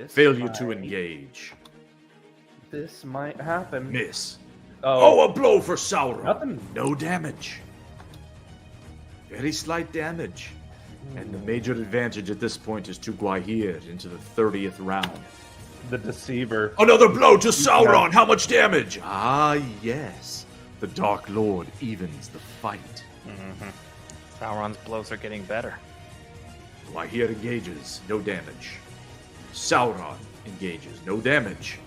Failure to engage. This might happen. Miss. Oh, Oh, a blow for Sauron. Nothing. No damage. Very slight damage. And the major advantage at this point is to Gwaihir into the 30th round. the deceiver. Another blow to Sauron. How much damage? Ah, yes. The Dark Lord evens the fight. Sauron's blows are getting better. Gwaihir engages. No damage. Sauron engages. No damage.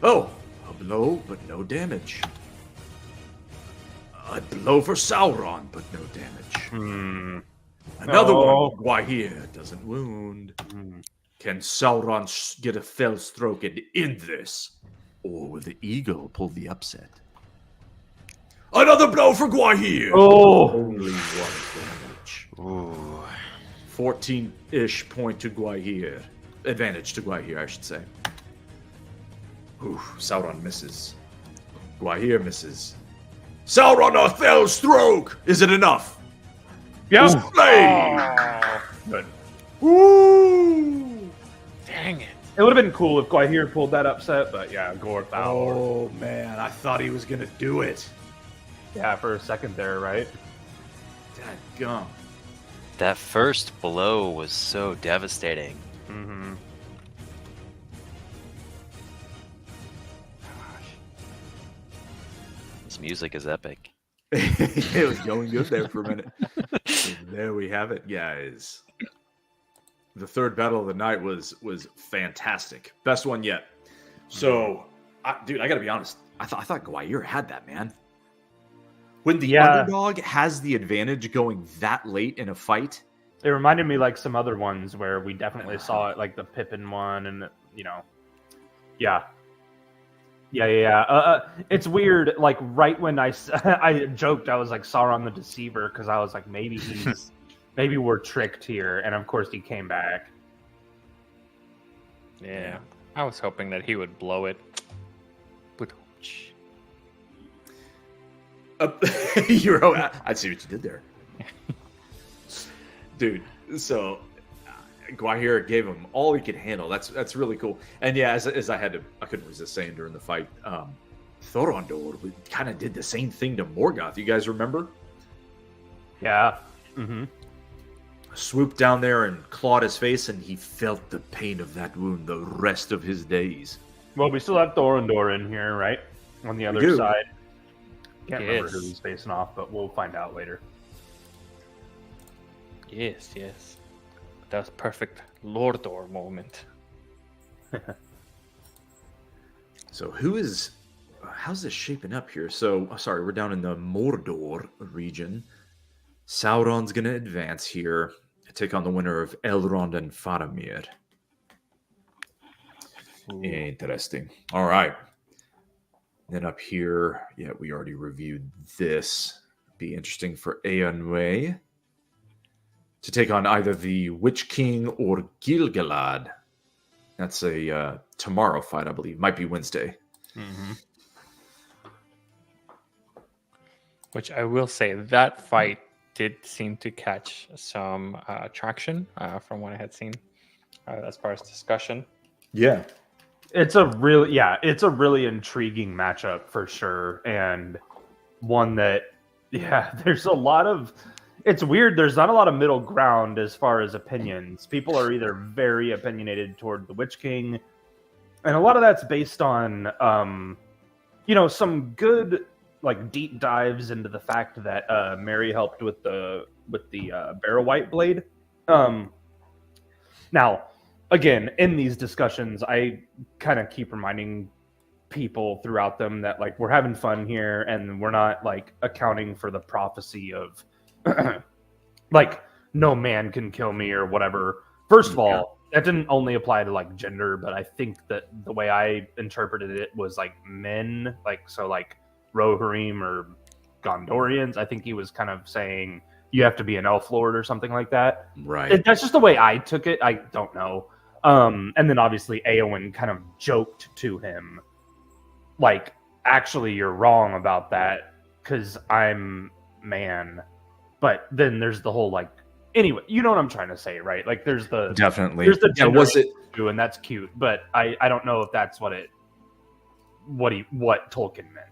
Oh, a blow, but no damage. A blow for Sauron, but no damage. Another one. Gwaihir doesn't wound. Can Sauron get a fell stroke and end this? Or will the eagle pull the upset? Another blow for Gwaihir! Oh, Only one damage. ooh. 14-ish point to Gwaihir. Advantage to Gwaihir, I should say. Ooh, Sauron misses. Gwaihir misses. Sauron, a fell stroke! Is it enough? yeah. Slay! Good. Ooh! Dang it. It would have been cool if Gwaihir pulled that upset, but yeah, Gore Fowler. Oh, man, I thought he was gonna do it. Yeah, for a second there, right? Dadgum. That first blow was so devastating. Mm-hmm. This music is epic. It was going good there for a minute. So there we have it, guys. The third battle of the night was fantastic. Best one yet. So, dude, I gotta be honest. I thought Gwaihir had that, man. When the underdog has the advantage going that late in a fight, It reminded me like some other ones where we definitely saw it, like the Pippin one, and yeah. It's weird. Like right when I joked, I was like Sauron the Deceiver because I was like maybe we're tricked here, and of course he came back. Yeah. I was hoping that he would blow it. But I see what you did there. Dude, so Gwaihir gave him all he could handle. That's really cool. And yeah, as I couldn't resist saying during the fight, Thorondor kind of did the same thing to Morgoth. You guys remember? Yeah. Mm-hmm. Swooped down there and clawed his face, and he felt the pain of that wound the rest of his days. Well, we still have Thorondor in here, right? On the other do. side. Can't remember Yes. who he's facing off, but we'll find out later. yes. That was perfect Lordor moment. So how's this shaping up here? So, sorry, we're down in the Mordor region. Sauron's going to advance here and take on the winner of Elrond and Faramir. Interesting. All right. Then up here, yeah, we already reviewed this. Be interesting for Eonwe to take on either the Witch King or Gil-galad. That's a tomorrow fight, I believe. Might be Wednesday. Mm-hmm. Which I will say, that fight did seem to catch some traction from what I had seen as far as discussion. Yeah. It's a really intriguing matchup for sure, and one that, there's a lot of. It's weird. There's not a lot of middle ground as far as opinions. People are either very opinionated toward the Witch King, and a lot of that's based on, some good like deep dives into the fact that Mary helped with the Barrow White blade. Now, again, in these discussions, I kind of keep reminding people throughout them that like we're having fun here, and we're not like accounting for the prophecy of like no man can kill me or whatever. First of all, that didn't only apply to like gender, but I think that the way I interpreted it was like men, like so like Rohirrim or Gondorians. I think he was kind of saying you have to be an elf lord or something like that. Right. That's just the way I took it. I don't know. And then obviously Eowyn kind of joked to him, like actually, you're wrong about that because I'm man. But then there's the whole like, anyway, you know what I'm trying to say, right? Like, there's the Definitely. there's the Yeah, gender was it? issue, and that's cute, but I don't know if that's what Tolkien meant.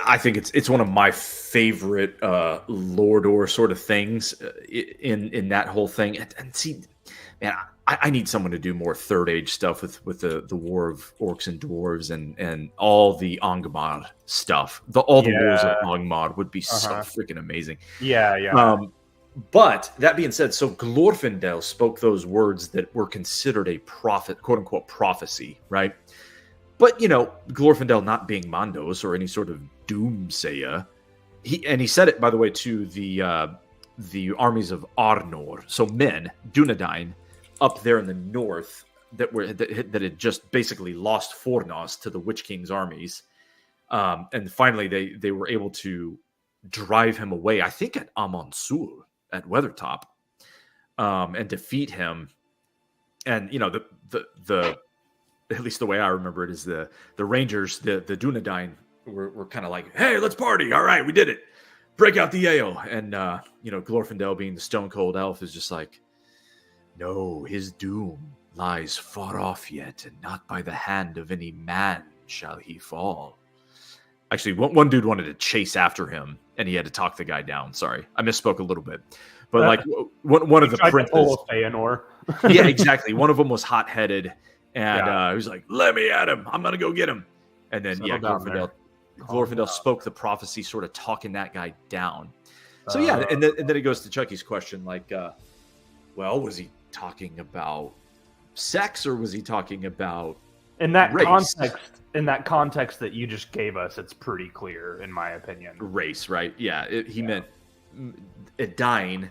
I think it's one of my favorite Lordor sort of things in that whole thing. And see, man, I need someone to do more Third Age stuff with the War of Orcs and Dwarves and all the Angmar stuff. All the wars of Angmar would be so freaking amazing. Yeah. But that being said, so Glorfindel spoke those words that were considered a prophet, quote unquote, prophecy, right? But, Glorfindel not being Mandos or any sort of doomsayer, he said it, by the way, to the armies of Arnor, so men, Dunedain, up there in the north that had just basically lost Fornos to the Witch King's armies, and finally they were able to drive him away. I think at Amonsul at Weathertop, and defeat him. And the at least the way I remember it is the Rangers, the Dunedain were kind of like, hey, let's party. All right, we did it. Break out the ale. And, Glorfindel being the stone cold elf is just like, no, his doom lies far off yet, and not by the hand of any man shall he fall. Actually, one dude wanted to chase after him, and he had to talk the guy down. Sorry, I misspoke a little bit. But like one of the princes, Feanor. yeah, exactly. One of them was hot-headed. And he was like, let me at him. I'm going to go get him. And then, Glorfindel spoke the prophecy, sort of talking that guy down. So, and then it goes to Chucky's question, like, was he talking about sex or was he talking about in that race? In that context that you just gave us, it's pretty clear, in my opinion. Race, right? Yeah, he meant Dain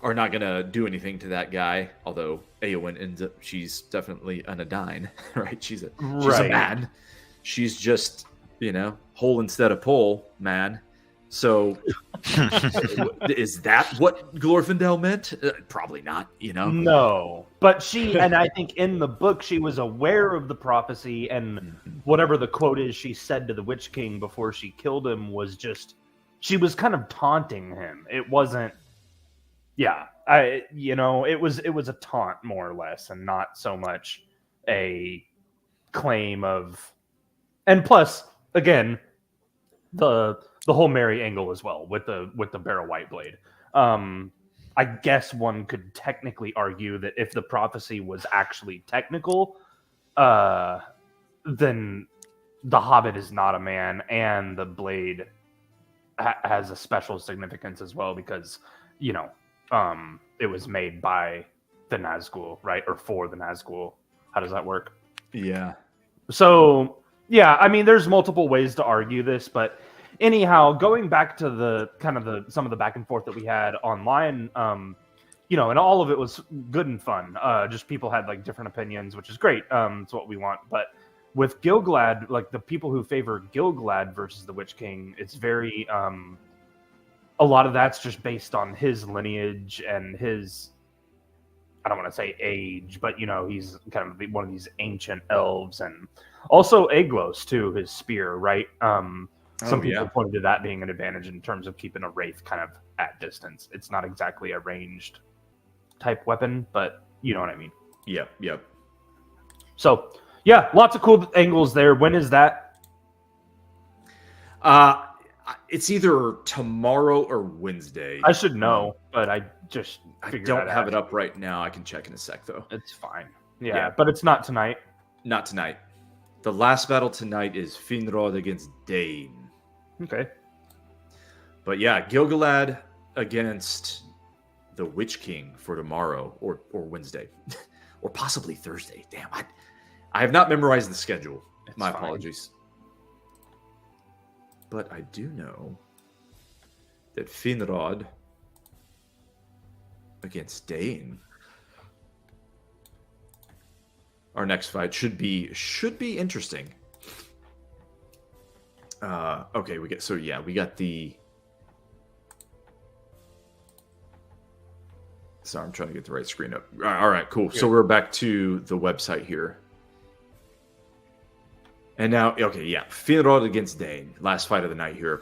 are not going to do anything to that guy, although Eowyn ends up, she's definitely an Dain, right? She's a man. She's just, hole instead of pole, man. So is that what Glorfindel meant? Probably not, No, but she, and I think in the book, she was aware of the prophecy, and whatever the quote is she said to the Witch King before she killed him was just, she was kind of taunting him. It wasn't, it was a taunt more or less, and not so much a claim of. And plus, again, the whole Merry angle as well with the Barrow White Blade. I guess one could technically argue that if the prophecy was actually technical, then the Hobbit is not a man, and the blade has a special significance as well because it was made by the Nazgul, right? Or for the Nazgul. How does that work? Yeah. So, I mean, there's multiple ways to argue this, but anyhow, going back to the kind of some of the back and forth that we had online, and all of it was good and fun. Just people had like different opinions, which is great. It's what we want. But with Gil-galad, like the people who favor Gil-galad versus the Witch King, it's very a lot of that's just based on his lineage and his, I don't want to say age, but he's kind of one of these ancient elves, and also Aeglos too, his spear, right? Some people pointed to that being an advantage in terms of keeping a wraith kind of at distance. It's not exactly a ranged type weapon, but you know what I mean. Yep. So, lots of cool angles there. When is that? It's either tomorrow or Wednesday. I should know, but I don't have it up right now. I can check in a sec, though. It's fine. Yeah, but it's not tonight. Not tonight. The last battle tonight is Finrod against Dain. Okay. But Gil-galad against the Witch King for tomorrow or Wednesday. Or possibly Thursday. Damn, I have not memorized the schedule. My apologies. But I do know that Finrod against Dain, our next fight should be interesting. Okay, we got the. Sorry, I'm trying to get the right screen up. All right, cool. So we're back to the website here. And now, okay, yeah, Finrod against Dain, last fight of the night here.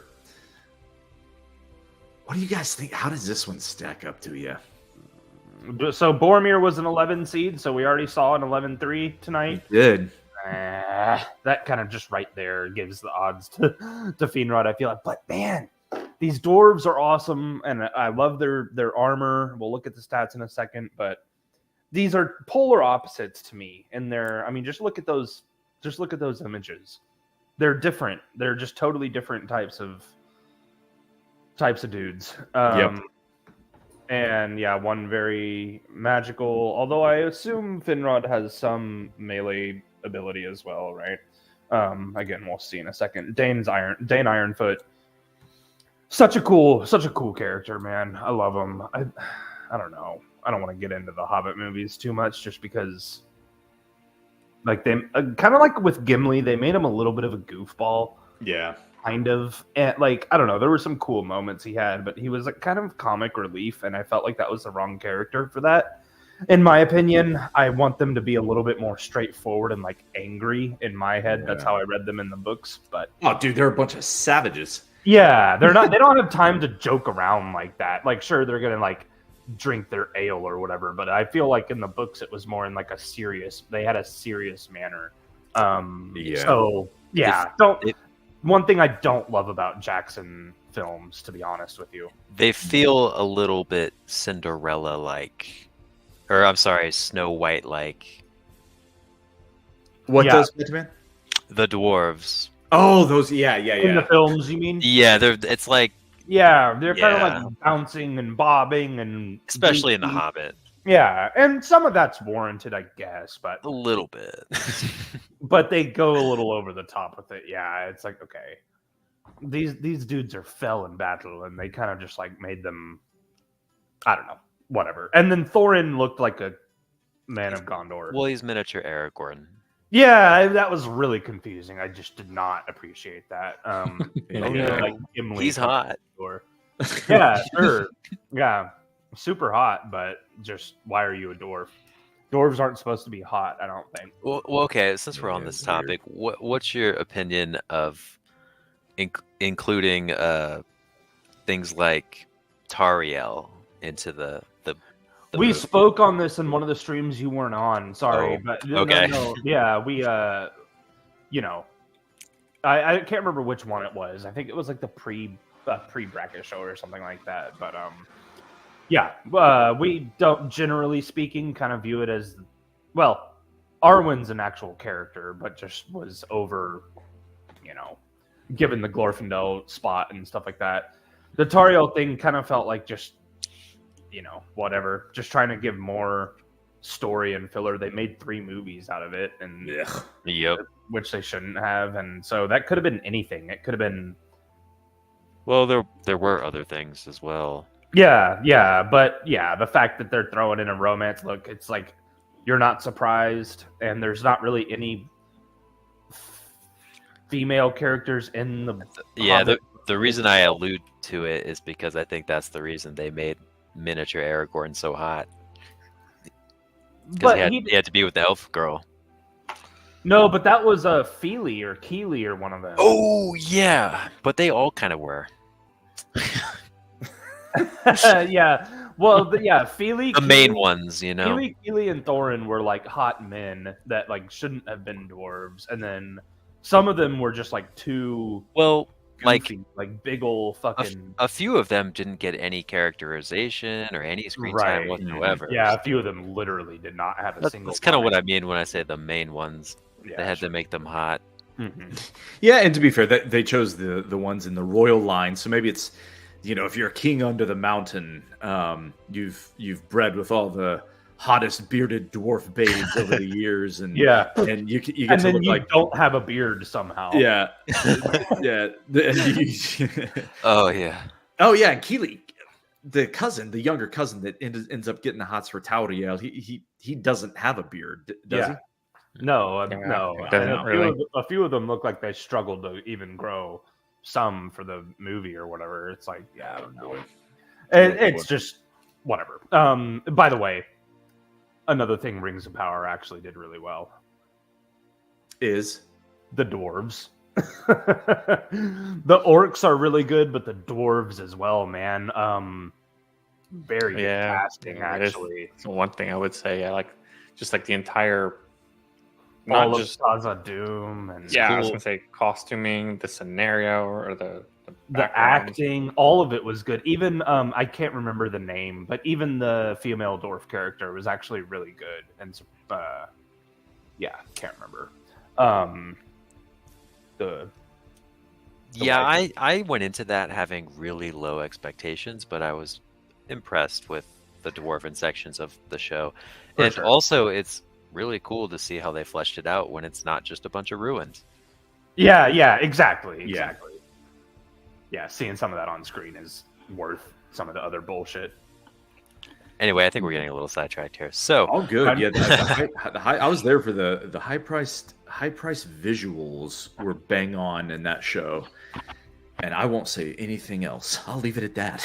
What do you guys think? How does this one stack up to you? So Boromir was an 11 seed, so we already saw an 11-3 tonight. We did. That kind of just right there gives the odds to Finrod, I feel like. But man, these dwarves are awesome, and I love their armor. We'll look at the stats in a second, but these are polar opposites to me. And I mean, just look at those images. They're different. They're just totally different types of dudes. Yep. And yeah, one very magical, although I assume Finrod has some melee ability as well, right? Again, we'll see in a second. Dain Ironfoot. Such a cool character, man. I love him. I don't know. I don't want to get into the Hobbit movies too much, just because, like, they kind of like with Gimli, they made him a little bit of a goofball. Yeah. Kind of. And, like, I don't know. There were some cool moments he had, but he was like kind of comic relief, and I felt like that was the wrong character for that. In my opinion, I want them to be a little bit more straightforward and like angry in my head. Yeah. That's how I read them in the books. But Oh, dude, they're a bunch of savages. yeah, they don't have time to joke around like that. Like, sure, they're gonna like drink their ale or whatever, but I feel like in the books it was more in like they had a serious manner. Yeah. So yeah, one thing I don't love about Jackson films, to be honest with you, They feel a little bit Cinderella-like. Or, I'm sorry, Snow White-like. What Yeah. does man? The dwarves. Oh, those, yeah. in the films, you mean? Yeah, it's like, Yeah, they're kind of Yeah. like bouncing and bobbing and especially in The goofy. Hobbit, Yeah, and some of that's warranted, I guess, but a little bit. they go a little over the top with it. Yeah, it's like, okay, these dudes are fell in battle, and they kind of just like made them, I don't know, whatever. And then Thorin looked like a man of Gondor. Well, he's miniature Aragorn. Yeah, that was really confusing. I just did not appreciate that. Yeah. Like Gimli He's from hot. Gondor. Yeah, sure. Yeah, super hot, but just why are you a dwarf? Dwarves aren't supposed to be hot, I don't think. Well, okay, since we're on Yeah, this it's weird. topic, what's your opinion of including things like Tariel into the We movie? spoke on this in one of the streams you weren't on. Sorry, Oh, but okay. no. Yeah, we you know, I can't remember which one it was. I think it was like the pre-bracket show or something like that. But yeah, we don't, generally speaking, kind of view it as, well, Arwen's an actual character, but just was over, given the Glorfindel spot and stuff like that. The Tariel thing kind of felt like just, whatever, just trying to give more story and filler. They made 3 movies out of it, and Yep. which they shouldn't have, and so that could have been anything. It could have been, Well, there were other things as well. yeah, but yeah, the fact that they're throwing in a romance, look, it's like you're not surprised, and there's not really any female characters in the Yeah, Hobbit. the reason I allude to it is because I think that's the reason they made miniature Aragorn so hot. Because But he had to be with the elf girl. no, but that was a Feely or Keely or one of them. Oh yeah, but they all kind of were. Yeah. Well, yeah, Feely, The main ones, Feely, Keely, and Thorin were like hot men that like shouldn't have been dwarves, and then some of them were just like too Well, goofy, like big ol' fucking. a few of them didn't get any characterization or any screen time Right. whatsoever. Yeah, a few of them literally did not have a single. That's kind of line. what I mean when I say the main ones. Yeah, They had to make them hot. Mhm. Yeah, and to be fair, they chose the ones in the royal line, so maybe it's, if you're a king under the mountain, you've bred with all the hottest bearded dwarf babes over the years, and Yeah, and you get and to then look you like don't have a beard somehow. yeah, yeah. Oh yeah. Oh yeah, and Keely, the younger cousin that ends up getting the hots for Tauriel, he doesn't have a beard, does Yeah. No, Yeah, no. it doesn't And really. a few of them look like they struggled to even grow some for the movie or whatever. It's like, yeah, I don't know. It's just whatever. By the way, another thing Rings of Power actually did really well. he? Is the dwarves. The orcs are really good, but the dwarves as well, man. Very good casting, actually. It's one thing I would say. I like just like the entire, All not of just Plaza Doom and I was gonna say costuming, the scenario, or the acting. All of it was good. Even I can't remember the name, but even the female dwarf character was actually really good. And can't remember. I went into that having really low expectations, but I was impressed with the dwarven sections of the show. Also, it's really cool to see how they fleshed it out when it's not just a bunch of ruins. Yeah, exactly. Yeah, seeing some of that on screen is worth some of the other bullshit. Anyway, I think we're getting a little sidetracked here. So all good. Yeah, I was there for the high priced visuals were bang on in that show, and I won't say anything else. I'll leave it at that.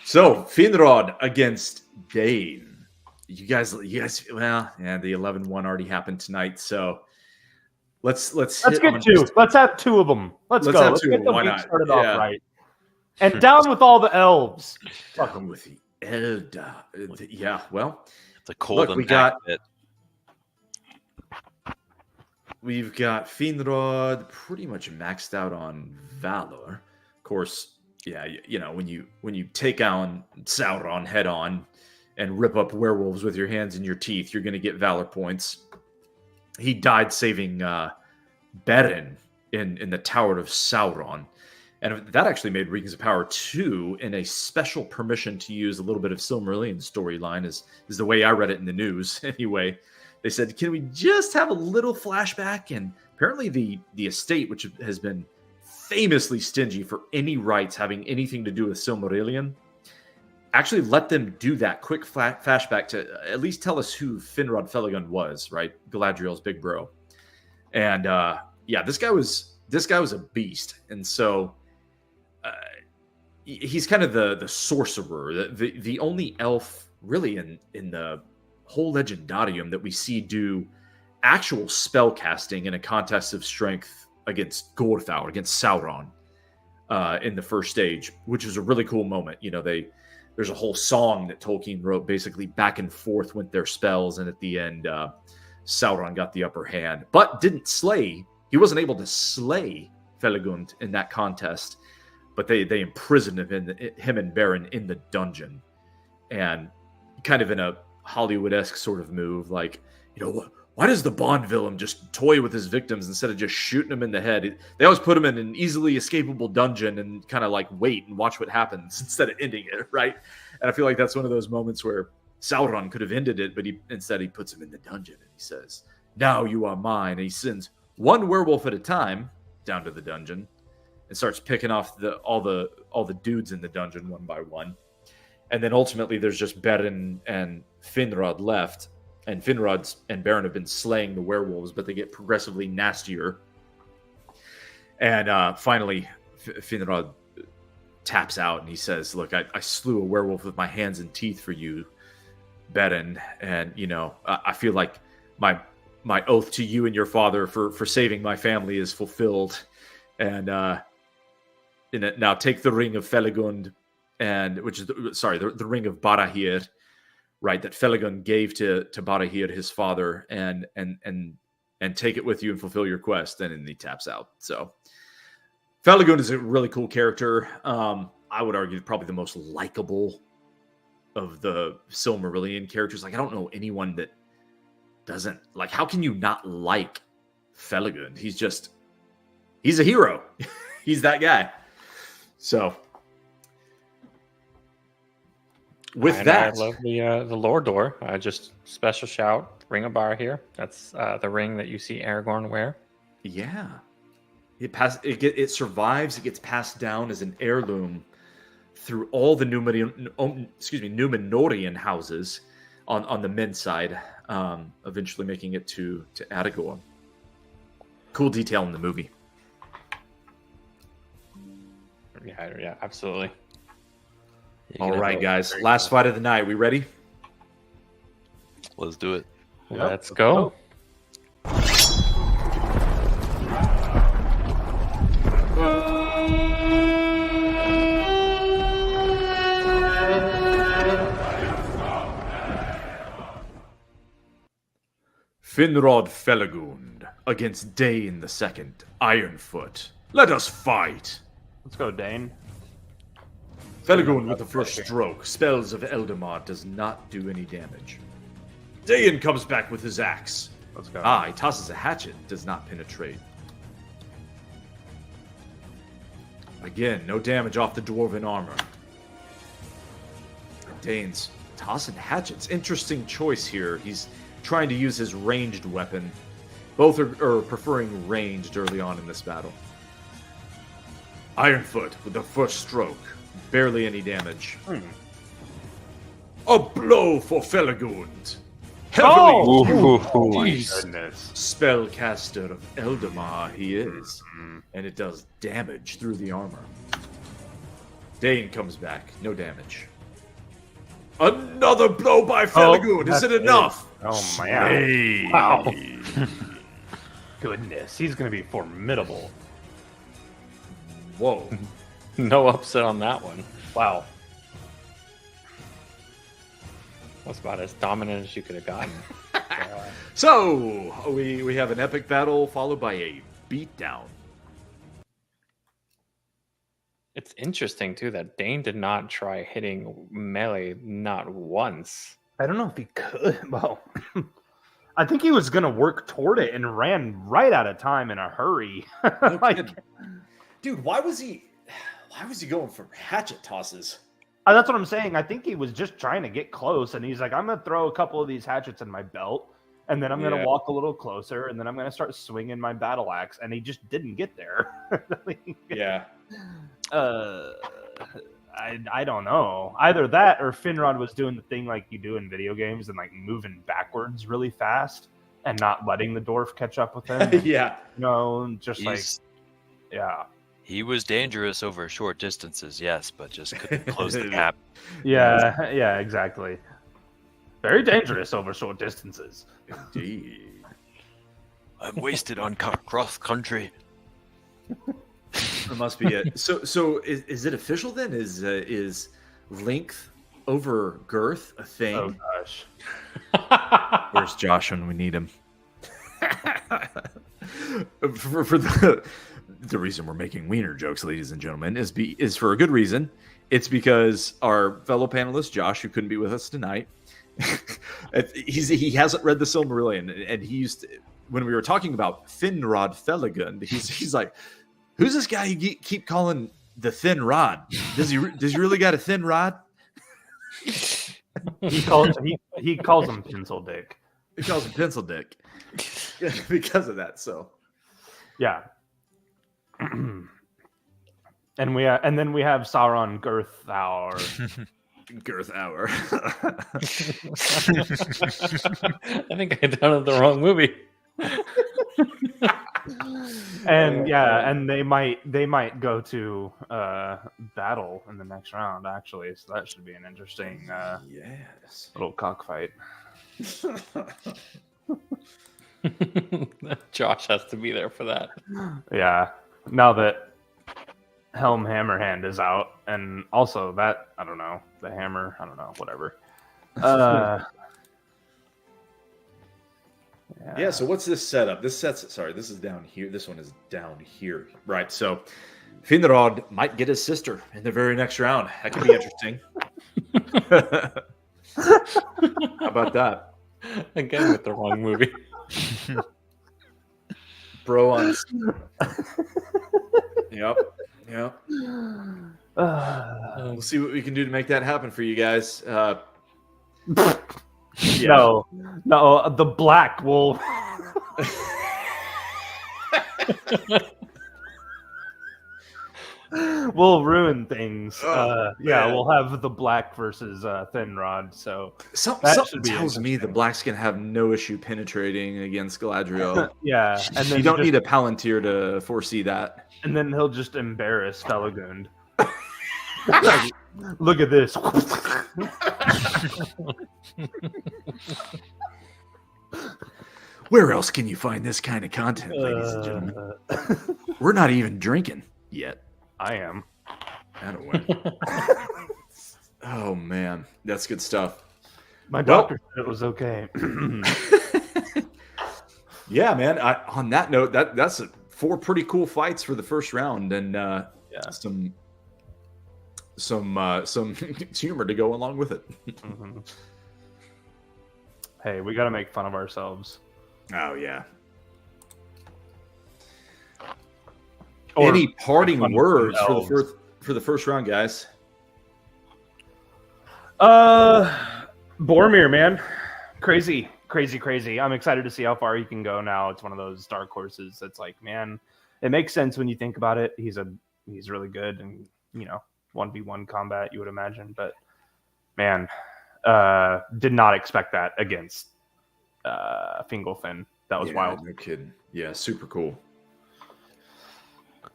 So Finrod against Dain. You guys. Well, yeah, the 11-1 already happened tonight. So let's get two. Let's have two of them. Let's go. Let's get the week started off right. And down with all the elves. Down with the Eldar. Yeah, well, it's a cold. Look, we've got Finrod pretty much maxed out on valor. Of course, yeah, you know, when you take on Sauron head on and rip up werewolves with your hands and your teeth, you're going to get valor points. He died saving Beren in the Tower of Sauron. And that actually made Rings of Power 2 in a special permission to use a little bit of Silmarillion storyline, is the way I read it in the news. Anyway, they said, can we just have a little flashback? And apparently the estate, which has been famously stingy for any rights having anything to do with Silmarillion, actually let them do that quick flashback to at least tell us who Finrod Felagund was, right? Galadriel's big bro. And this guy was a beast. And so he's kind of the sorcerer, the only elf really in the whole Legendarium that we see do actual spell casting in a contest of strength against Gorthau, against Sauron in the first stage, which is a really cool moment. You know, there's a whole song that Tolkien wrote basically back and forth with their spells, and at the end Sauron got the upper hand, but didn't slay. He wasn't able to slay Felagund in that contest, but they imprisoned him and Beren in the dungeon. And kind of in a Hollywood-esque sort of move, like, you know, why does the Bond villain just toy with his victims instead of just shooting him in the head? They always put him in an easily escapable dungeon and kind of like wait and watch what happens instead of ending it, right? And I feel like that's one of those moments where Sauron could have ended it, but instead he puts him in the dungeon and he says, "Now you are mine." And he sends one werewolf at a time down to the dungeon and starts picking off all the dudes in the dungeon one by one. And then ultimately there's just Beren and Finrod left. And Finrod and Beren have been slaying the werewolves, but they get progressively nastier. And finally, Finrod taps out and he says, "Look, I slew a werewolf with my hands and teeth for you, Beren. And, you know, I feel like my oath to you and your father for saving my family is fulfilled. And now take the ring of Felagund, and which is the ring of Barahir, right? That Felagund gave to Barahir, his father, and take it with you and fulfill your quest." And then he taps out. So Felagund is a really cool character. I would argue probably the most likable of the Silmarillion characters. Like, I don't know anyone that doesn't like. How can you not like Felagund? He's a hero. He's that guy. So with that, I love the lore door. Just special shout, Ring of Barahir. That's the ring that you see Aragorn wear. Yeah, it survives. It gets passed down as an heirloom through all the Numenorian houses on the men's side, eventually making it to Aragorn. Cool detail in the movie. Yeah, absolutely. All right, guys. Last fight of the night. We ready? Let's do it. Let's go. Finrod Felagund against Dain the Second, Ironfoot. Let us fight. Let's go, Dain. Felagund with the first stroke. Spells of Eldamar does not do any damage. Dain comes back with his axe. Let's go. He tosses a hatchet. Does not penetrate. Again, no damage off the dwarven armor. Dain's tossing hatchets. Interesting choice here. He's trying to use his ranged weapon. Both are preferring ranged early on in this battle. Ironfoot with the first stroke. Barely any damage. A blow for Felagund. Heavily Goodness. spellcaster of Eldamar he is. And it does damage through the armor. Dain comes back. No damage. Another blow by Felagund. Is it enough? Oh my god. Wow. Goodness. He's going to be formidable. Whoa. No upset on that one. Wow. That's about as dominant as you could have gotten. So, we have an epic battle followed by a beatdown. It's interesting, too, that Dain did not try hitting melee not once. I don't know if he could. Well, I think he was going to work toward it and ran right out of time in a hurry. Dude, why was he going for hatchet tosses? That's what I'm saying. I think he was just trying to get close, and he's like, I'm going to throw a couple of these hatchets in my belt, and then I'm going to walk a little closer, and then I'm going to start swinging my battle axe, and he just didn't get there. Yeah. I don't know. Either that or Finrod was doing the thing like you do in video games and like moving backwards really fast and not letting the dwarf catch up with him. Yeah. No, just yeah. He was dangerous over short distances, yes, but just couldn't close the gap. Yeah, exactly. Very dangerous over short distances. Indeed. I'm wasted on cross country. That must be it. So is it official then? Is length over girth a thing? Oh gosh. Where's Josh when we need him? for the reason we're making wiener jokes, ladies and gentlemen, is for a good reason. It's because our fellow panelist Josh, who couldn't be with us tonight, he hasn't read the Silmarillion, and he used to, when we were talking about Finrod Felagund, he's like, who's this guy you keep calling the thin rod? Does he really got a thin rod? He calls him Pencil Dick. He calls him Pencil Dick because of that. So yeah. And then we have Sauron Girth Hour. Girth Hour. I think I downloaded the wrong movie. And and they might go to battle in the next round actually, so that should be an interesting little cockfight. Josh has to be there for that. Yeah, now that Helm Hammerhand is out, and also that I don't know, the hammer, I don't know, whatever. Yeah, so what's this setup? This is down here. This one is down here. Right, so Finrod might get his sister in the very next round. That could be interesting. How about that? Again with the wrong movie. Bro on. Yep. We'll see what we can do to make that happen for you guys. No, the black will will ruin things. We'll have the black versus Finrod. So something tells me the black's gonna have no issue penetrating against Galadriel. Yeah, and then you don't need a Palantir to foresee that. And then he'll just embarrass Felagund. Look at this. Where else can you find this kind of content, ladies and gentlemen? We're not even drinking yet. I am. I don't win. Oh man, that's good stuff. My doctor said it was okay. Yeah, man. On that note, that's 4 pretty cool fights for the first round, and some humor to go along with it. Mm-hmm. Hey, we got to make fun of ourselves. Oh yeah. Or any parting fun of words themselves. for the first round, guys? Boromir, man, crazy. I'm excited to see how far he can go now. It's one of those dark horses that's like, man, it makes sense when you think about it. He's really good, and 1v1 combat, you would imagine, but man, did not expect that against Fingolfin. That was wild. No kidding. Yeah, super cool.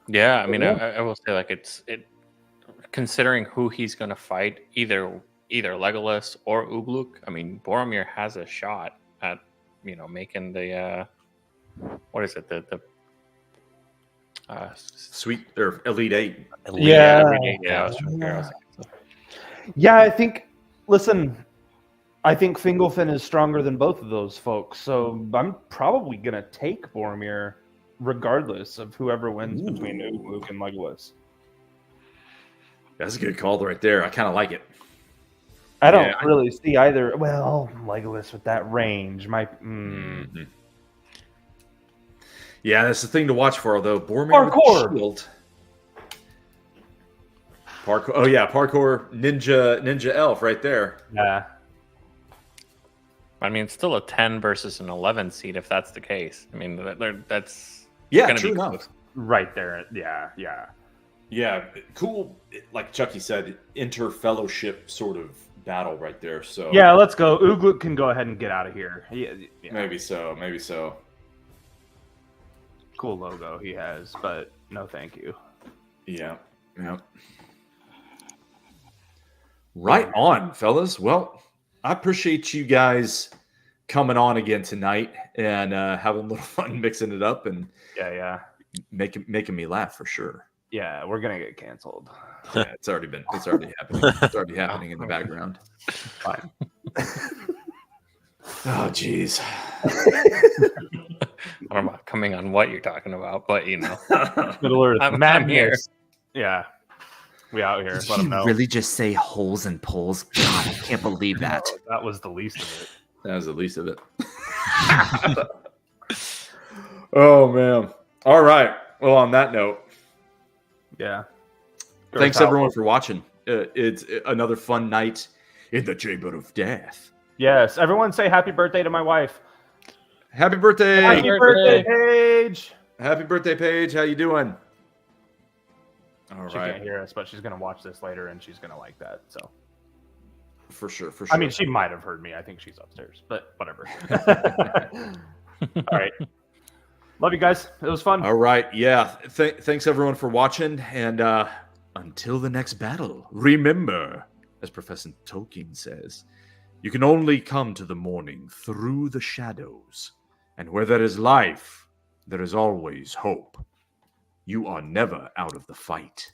Yeah, I mean, I will say, like, it considering who he's going to fight, either Legolas or Ugluk. I mean, Boromir has a shot at making the what is it, the Sweet or Elite 8. Yeah. Yeah, I think. Listen, I think Fingolfin is stronger than both of those folks, so I'm probably gonna take Boromir, regardless of whoever wins between Ugluk and Legolas. That's a good call right there. I kind of like it. I don't really see either. Well, Legolas with that range might. Mm-hmm. Yeah, that's the thing to watch for, though. Boromir with the shield. Parkour. Oh yeah, parkour ninja elf right there. Yeah. I mean, it's still a 10 versus an 11 seed if that's the case. I mean, that's true enough. Close. Right there. Yeah. Cool. Like Chucky said, inter-fellowship sort of battle right there. So yeah, let's go. Ugluk can go ahead and get out of here. Yeah. Maybe so. Cool logo he has, but no thank you. Yeah. Right on, fellas. Well, I appreciate you guys coming on again tonight and having a little fun mixing it up and making me laugh for sure. Yeah, we're gonna get canceled. Yeah, it's already happening. It's already happening in the background. Fine. Oh, jeez. I don't know coming on what you're talking about, but Middle Earth. I'm here. Yeah. We out here. Did Let them he know. really just say holes and poles? God, I can't believe that. That was the least of it. That was the least of it. Oh, man. All right. Well, on that note. Yeah. Thanks, everyone, for watching. It's another fun night in the Chamber of Death. Yes. Everyone say happy birthday to my wife. Happy birthday. Happy birthday, Paige. Happy birthday, Paige. How you doing? All She right. can't hear us, but she's going to watch this later, and she's going to like that. So For sure. I mean, she might have heard me. I think she's upstairs, but whatever. All right. Love you guys. It was fun. All right. Yeah. Thanks, everyone, for watching. And until the next battle, remember, as Professor Tolkien says, you can only come to the morning through the shadows. And where there is life, there is always hope. You are never out of the fight.